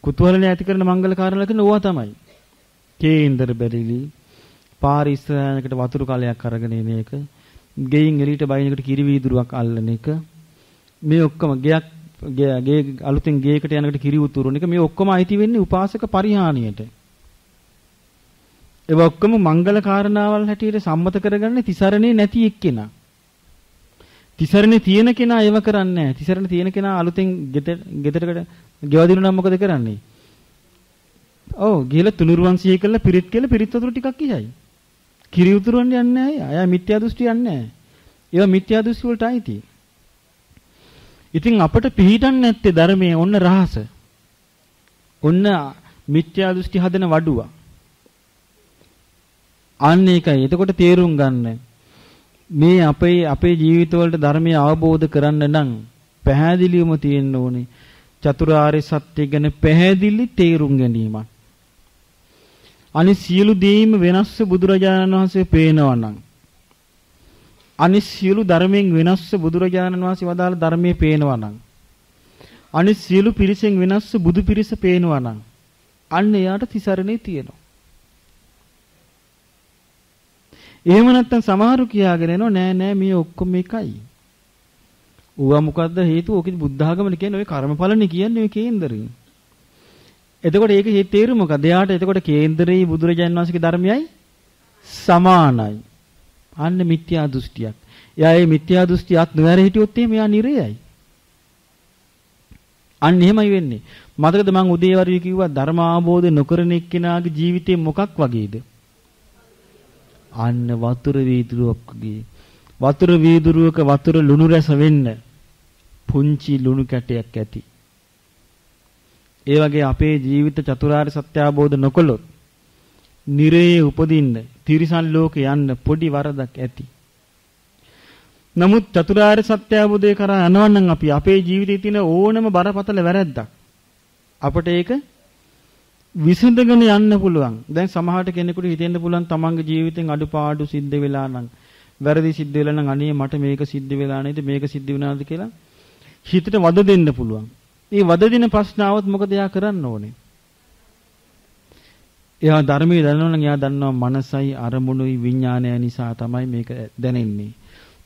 කුතුහලයේ ඇති කරන මංගල කාරණා කියන්නේ ඕවා තමයි. කේන්දර බැරිලි, පාරිස්සයකට වතුරු කලයක් අරගෙන එන එක, ගෙයින් එළියට බයින් එකට කිරි වීදුරුවක් අල්ලන එක, මේ ඔක්කොම ගේ අලුතෙන් ගේකට යනකොට කිරි උතුරන එක මේ ඔක්කොම අයිති වෙන්නේ උපාසක පරිහානියට. ඒ ඔක්කොම මංගල කාරණාවල් හැටියට සම්මත කරගන්නේ තිසරණේ නැති එක්කෙනා. තිසරණේ තියෙන කෙනා ඒව කරන්නේ නැහැ. තිසරණේ තියෙන කෙනා අලුතෙන් ගෙදරකට ගෙවදිනු නම් මොකද කරන්නේ? ඔව් ගිහලා තුනුරුවන් සිහි කරලා පිරිත් කියලා පිරිත් වතුර ටිකක් ඉහයි. කිරි උතුරවන්න යන්නේ නැහැ. අය මිත්‍යා දෘෂ්ටි යන්නේ නැහැ. ඒවා මිත්‍යා දෘෂ්ටි වලට අයිති. ඉතින් අපට පිළිහිටන්නේ නැත්තේ ධර්මයේ ඔන්න රහස. ඔන්න මිත්‍යා දෘෂ්ටි හදන වඩුව. අන්න ඒකයි. එතකොට තේරුම් ගන්න. මේ අපේ ජීවිතවලට ධර්මය අවබෝධ කරන්න නම් පැහැදිලිවම තියෙන්න ඕනේ. චතුරාර්ය සත්‍ය ගැන පැහැදිලි තේරුම් ගැනීමක්. අනිත් සියලු දේම වෙනස්ව බුදුරජාණන් වහන්සේ පේනවා නම් අනිත් සියලු ධර්මයෙන් වෙනස්ව බුදුරජාණන් වහන්සේ වදාළ ධර්මයේ පේනවා නම් අනිත් සියලු පිරිසෙන් වෙනස්ව බුදු පිරිස පේනවා නම් අන්න එයාට තිසරණේ තියෙනවා. එහෙම නැත්නම් සමහරු කියාගෙන එනවා නෑ මේ ඔක්කොම එකයි. ඌවා මොකද්ද හේතුව? ඕකේ බුද්ධ ආගමනේ කියන්නේ ඔය කර්මඵලනේ කියන්නේ ඔය කේන්දරේ. එතකොට ඒකේ තේරුම මොකද? එයාට එතකොට කේන්දරේ බුදුරජාණන් වහන්සේගේ ධර්මයයි සමානයි. අන්න මිත්‍යා දෘෂ්ටියක්. එයා මේ මිත්‍යා දෘෂ්ටියත් නොවැර හිටියොත් එහෙම එයා නිරයයි. අන්න එහෙමයි වෙන්නේ. මතකද මං උදේ වරුවේ කිව්වා ධර්ම අවබෝධ නොකරන එක්කෙනාගේ ජීවිතේ මොකක් වගේද? අන්න වතුර වීදුරුවක් වගේ. වතුර වීදුරුවක වතුර ලුණු රස වෙන්න පුංචි ලුණු කැටයක් ඇති. ඒ වගේ අපේ ජීවිත චතුරාර්ය සත්‍ය අවබෝධ නොකළොත් නිරේ උපදින්න තිරිසන් ලෝකේ යන්න පොඩි වරදක් ඇති. නමුත් චතුරාර්ය සත්‍ය අවබෝධය කරා යනවා නම් අපි අපේ ජීවිතයේ තියෙන ඕනම බරපතල වැරැද්දක් අපට ඒක විසඳගෙන යන්න පුළුවන්. දැන් සමහරට කෙනෙකුට හිතෙන්න පුළුවන් තමන්ගේ ජීවිතෙන් අඩුපාඩු සිද්ධ වෙලා නම් වැරදි සිද්ධ වෙලා නම් අනේ මට මේක සිද්ධ වෙලා නේද මේක සිද්ධ වුණාද කියලා හිතට වද දෙන්න පුළුවන්. මේ වද දෙන ප්‍රශ්න આવත් මොකද එයා කරන්න ඕනේ? එයා ධර්මයේ දන්නවනම් එයා දන්නවා මනසයි අරමුණුයි විඥානය නිසා තමයි මේක දැනෙන්නේ.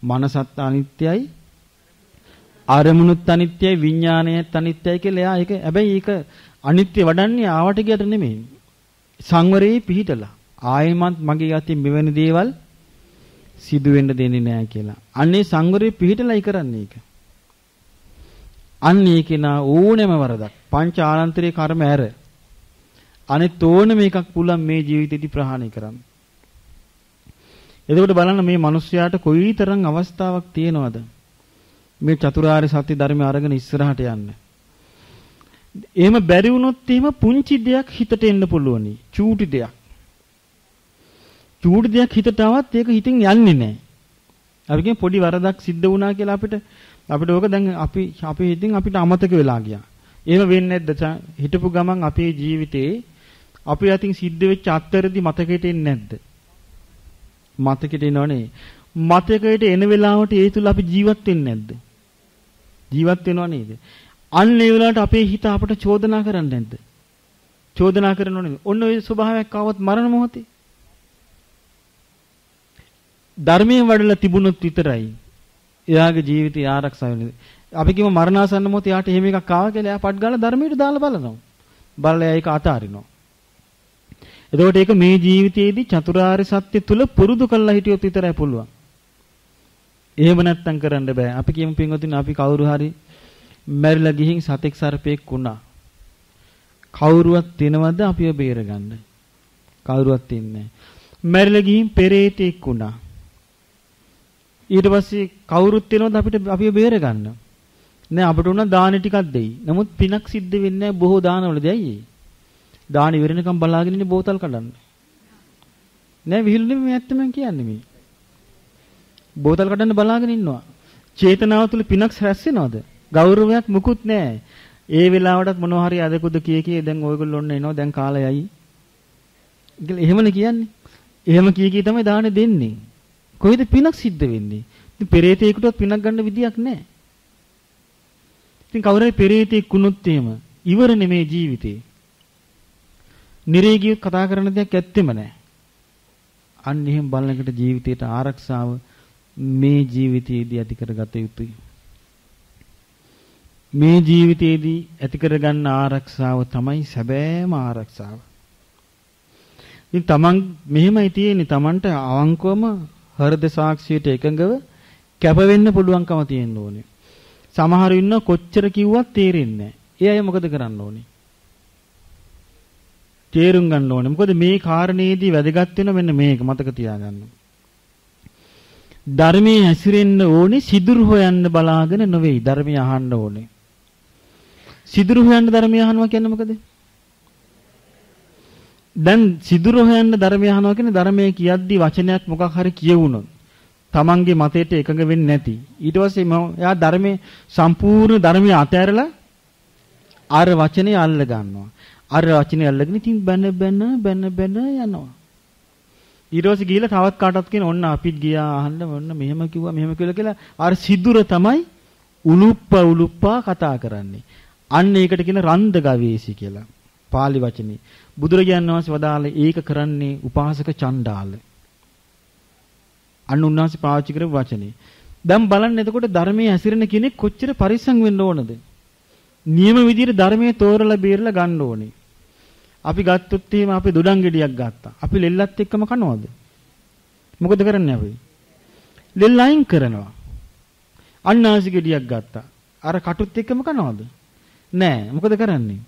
මනසත් අනිත්‍යයි අරමුණුත් අනිත්‍යයි විඥානයත් අනිත්‍යයි කියලා එයා ඒක හැබැයි ඒක අනිත්‍ය වඩන්නේ ආවට ගියට නෙමෙයි. සංවරේ පිහිටලා ආයෙමත් මගේ යතින් මෙවැනි දේවල් සිදු වෙන්න දෙන්නේ නැහැ කියලා. අන්නේ සංවරේ පිහිටලායි කරන්නේ ඒක. අන්නේ කෙනා ඕනෙම වරදක් පංච ආනන්තරේ කර්ම ඇර අනිත් ඕනෙම එකක් පුළුවන් මේ ජීවිතේදී ප්‍රහාණය කරන්න. එතකොට බලන්න මේ මිනිස්යාට කොයිතරම් අවස්ථාවක් තියෙනවද මේ චතුරාර්ය සත්‍ය ධර්මය අරගෙන ඉස්සරහට යන්න. එහෙම බැරි වුණොත් එහෙම පුංචි දෙයක් හිතට එන්න පුළුවනි. චූටි දෙයක්. චූටි දෙයක් හිතට આવත් ඒක හිතින් යන්නේ නැහැ. අපි කියන්නේ පොඩි වරදක් සිද්ධ වුණා කියලා අපිට ඕක දැන් අපි හිතින් අපිට අමතක වෙලා ගියා. එහෙම වෙන්නේ නැද්ද? හිටපු ගමන් අපේ ජීවිතේ අපි අතින් සිද්ධ වෙච්ච අත්තරදි මතකෙට එන්නේ නැද්ද? මතකෙට එනවනේ. මතකයට එන වෙලාවට ඒ තුල අපි ජීවත් වෙන්නේ නැද්ද? ජීවත් වෙනව නේද? අන්න ඒ වෙලාවට අපේ හිත අපට චෝදනා කරන්නේ නැද්ද? චෝදනා කරනව නේද? ඔන්න ඔය ස්වභාවයක් ආවොත් මරණ මොහොතේ ධර්මයෙන් වඩලා තිබුණොත් විතරයි එයාගේ ජීවිතය ආරක්ෂා වෙන්නේ. අපි කියමු මරණාසන්න මොහොතේ යාට එහෙම එකක් ආවා කියලා එයා පට් ගාලා ධර්මයට දාලා බලනවා. බලලා ඒක අතාරිනවා. එතකොට ඒක මේ ජීවිතයේදී චතුරාර්ය සත්‍ය තුල පුරුදු කරලා හිටියොත් විතරයි පුළුවන්. එහෙම නැත්තම් කරන්න බෑ. අපි කියමු පින්වතුනි අපි කවුරු හරි මැරිලා ගිහින් සතෙක් සර්පෙක් වුණා. කවුරුවත් තිනවද අපිව බේරගන්න? කවුරුවත් තින්නේ නැහැ. මැරිලා ගිහින් පෙරේතෙක් වුණා. ඊට පස්සේ කවුරුත් තිනවද අපිව බේරගන්න? නෑ අපිට උන දාන ටිකක් දෙයි. නමුත් පිනක් සිද්ධ වෙන්නේ නැහැ බොහෝ දානවලදී ඇයි ඒ? දාන ඉවරනකම් බලාගෙන ඉන්නේ බෝතල් කඩන්න. නෑ විහිළු නෙමෙයි ඇත්තම කියන්නේ මේ. බෝතල් කඩන්න බලාගෙන ඉන්නවා. චේතනාව තුළ පිනක් රැස් වෙනවද? ගෞරවයක් මුකුත් නෑ. ඒ වෙලාවටත් මොනවා හරි අදකුද කී දැන් ඔයගොල්ලෝ ඔන්න එනවා දැන් කාලයයි. කියලා එහෙමනේ කියන්නේ. එහෙම කී තමයි දාන දෙන්නේ. කොහෙද පිනක් සිද්ධ වෙන්නේ? ඉතින් පෙරේතයෙකුටවත් පිනක් ගන්න විදියක් නෑ. ඉතින් කවුරුහරි පෙරේතෙක් වුණොත් එහෙම ඉවර නෙමේ ජීවිතේ. නිරේගිය කතා කරන දෙයක් ඇත්තෙම නැහැ. අන්න එහෙම බලනකොට ජීවිතයට ආරක්ෂාව මේ ජීවිතයේදී ඇති කරගත යුතුයි. මේ ජීවිතයේදී ඇති කරගන්න ආරක්ෂාව තමයි සැබෑම ආරක්ෂාව. ඉතින් තමන් මෙහෙමයි තියෙන්නේ තමන්ට අවංකවම හෘද සාක්ෂියට එකඟව කැප වෙන්න පුළුවන්කම තියෙන්න ඕනේ. සමහර ඉන්න කොච්චර කිව්වත් තේරෙන්නේ නැහැ. ඒ අය මොකද කරන්න ඕනේ? තේරුම් ගන්න ඕනේ. මොකද මේ කාරණේදී වැදගත් වෙන මෙන්න මේක මතක තියාගන්න. ධර්මයේ හැසිරෙන්න ඕනේ සිදුරු හොයන්න බලාගෙන නෙවෙයි ධර්මය අහන්න ඕනේ. සිදුරු හොයන්න ධර්මය අහනවා කියන්නේ මොකද? දැන් සිදුරු හොයන්න ධර්මය අහනවා කියන්නේ ධර්මයේ කියද්දි වචනයක් මොකක් හරි කියවුනොත් තමන්ගේ මතයට එකඟ වෙන්නේ නැති. ඊට පස්සේ එයා ධර්මයේ සම්පූර්ණ ධර්මය අතහැරලා අර වචනේ අල්ල ගන්නවා. අර වචනේ අල්ලගෙන ඉතින් බැන යනවා. ඊට පස්සේ ගිහලා තවත් කාටවත් කියන ඔන්න අපිත් ගියා අහන්න ඔන්න මෙහෙම කිව්වා මෙහෙම කියලා අර සිදුර තමයි උලුප්පා කතා කරන්නේ. අන්න ඒකට කියන රන්ද ගවේසි කියලා. පාලි වචනේ. බුදුරජාණන් වහන්සේ වදාළේ ඒක කරන්නේ උපාසක චණ්ඩාල. අන්න උන්වහන්සේ පාවිච්චි කරපු වචනේ. දැන් බලන්න එතකොට ධර්මයේ හැසිරෙන කෙනෙක් කොච්චර පරිස්සම් වෙන්න ඕනද? නියම විදිහට ධර්මයේ තෝරලා බේරලා ගන්න ඕනේ. අපි ගත්තොත් එහෙම අපි දොඩම් ගෙඩියක් ගත්තා. අපි ලෙල්ලත් එක්කම කනවද? මොකද කරන්නේ අපි? ලෙල්ල අයින් කරනවා. අන්නාසි ගෙඩියක් ගත්තා. අර කටුත් එක්කම කනවද? නෑ. මොකද කරන්නේ?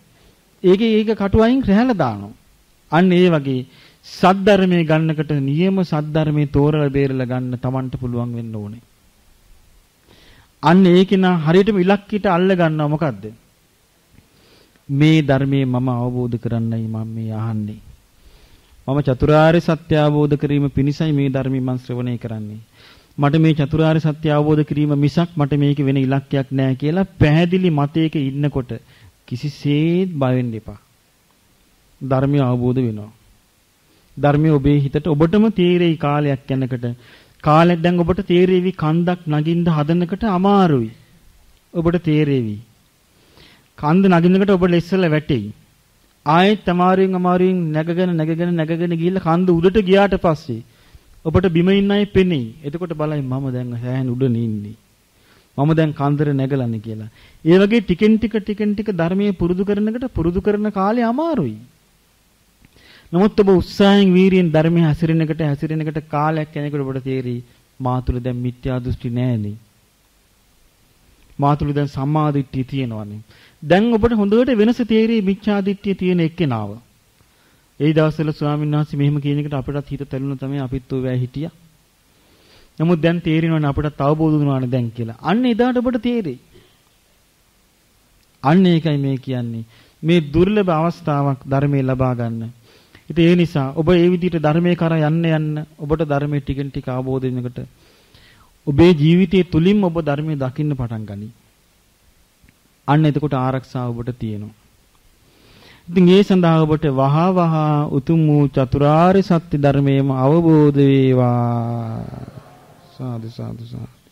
ඒක කටු අයින් රැහැලා දානවා. අන්න ඒ වගේ සද්ධර්මයේ ගන්නකට නියම සද්ධර්මයේ තෝරලා බේරලා ගන්න Tamanට පුළුවන් වෙන්න ඕනේ. අන්න ඒකින හරියටම ඉලක්කයට අල්ල ගන්නවා මොකද්ද? මේ ධර්මයේ මම අවබෝධ කරන්නයි මම මේ අහන්නේ. මම චතුරාර්ය සත්‍ය අවබෝධ කිරීම පිණිසයි මේ ධර්මය මම ශ්‍රවණය කරන්නේ. මට මේ චතුරාර්ය සත්‍ය අවබෝධ කිරීම මිසක් මට මේක වෙන ඉලක්කයක් නැහැ කියලා පැහැදිලි මතයක ඉන්නකොට කිසිසේත් බය වෙන්න එපා. ධර්මය අවබෝධ වෙනවා. ධර්මය ඔබේ හිතට ඔබටම තේරෙයි කාලයක් යනකොට. කාලෙත් දැන් ඔබට තේරෙවි කන්දක් නගින්න හදනකොට අමාරුයි. ඔබට තේරෙවි. කන්ද නගින්නකොට ඔබට ඉස්සෙල්ලා වැටෙයි. ආයෙත් අමාරුවෙන් නැගගෙන ගිහිල්ලා කන්ද උඩට ගියාට පස්සේ ඔබට බිම ඉන්න අය පෙනෙයි. එතකොට බලයි මම දැන් හැහෙන උඩනේ ඉන්නේ. මම දැන් කන්දර නැගලානේ කියලා. ඒ වගේ ටිකෙන් ටික ධර්මයේ පුරුදු කරන කාලේ අමාරුයි. නමුත් ඔබ උත්සාහයෙන් වීරියෙන් ධර්මයේ හැසිරෙනකට කාලයක් යනකොට ඔබට තේරෙයි මා තුළ දැන් මිත්‍යා දෘෂ්ටි නැහැනේ. මා තුළ දැන් සම්මා දිට්ඨිය තියෙනවානේ. දැන් ඔබට හොඳට වෙනස තේරෙයි මිත්‍යා දිට්ඨිය තියෙන එක්කෙනාව. ඒ දවස්වල ස්වාමීන් වහන්සේ මෙහෙම කියන එකට අපිටත් හිත තැළුණා තමයි අපිත් ඔය වැය හිටියා. නමුත් දැන් තේරෙනවනේ අපිටත් අවබෝධ වුණානේ දැන් කියලා. අන්න එදාට ඔබට තේරෙයි. අන්න ඒකයි මේ කියන්නේ. මේ දුර්ලභ අවස්ථාවක් ධර්මයේ ලබා ගන්න. ඉතින් ඒ නිසා ඔබ ඒ විදිහට ධර්මයේ කරා යන්න ඔබට ධර්මයේ ටිකෙන් ටික අවබෝධ වෙනකොට ඔබේ ජීවිතයේ තුලින්ම ඔබ ධර්මයේ දකින්න පටන් ගනී. අන්න එතකොට ආරක්ෂාව ඔබට තියෙනවා. ඉතින් ඒ සඳහා ඔබට වහා උතුම් වූ චතුරාර්ය සත්‍ය ධර්මයේම අවබෝධ වේවා. සාදු සාදු සාදු.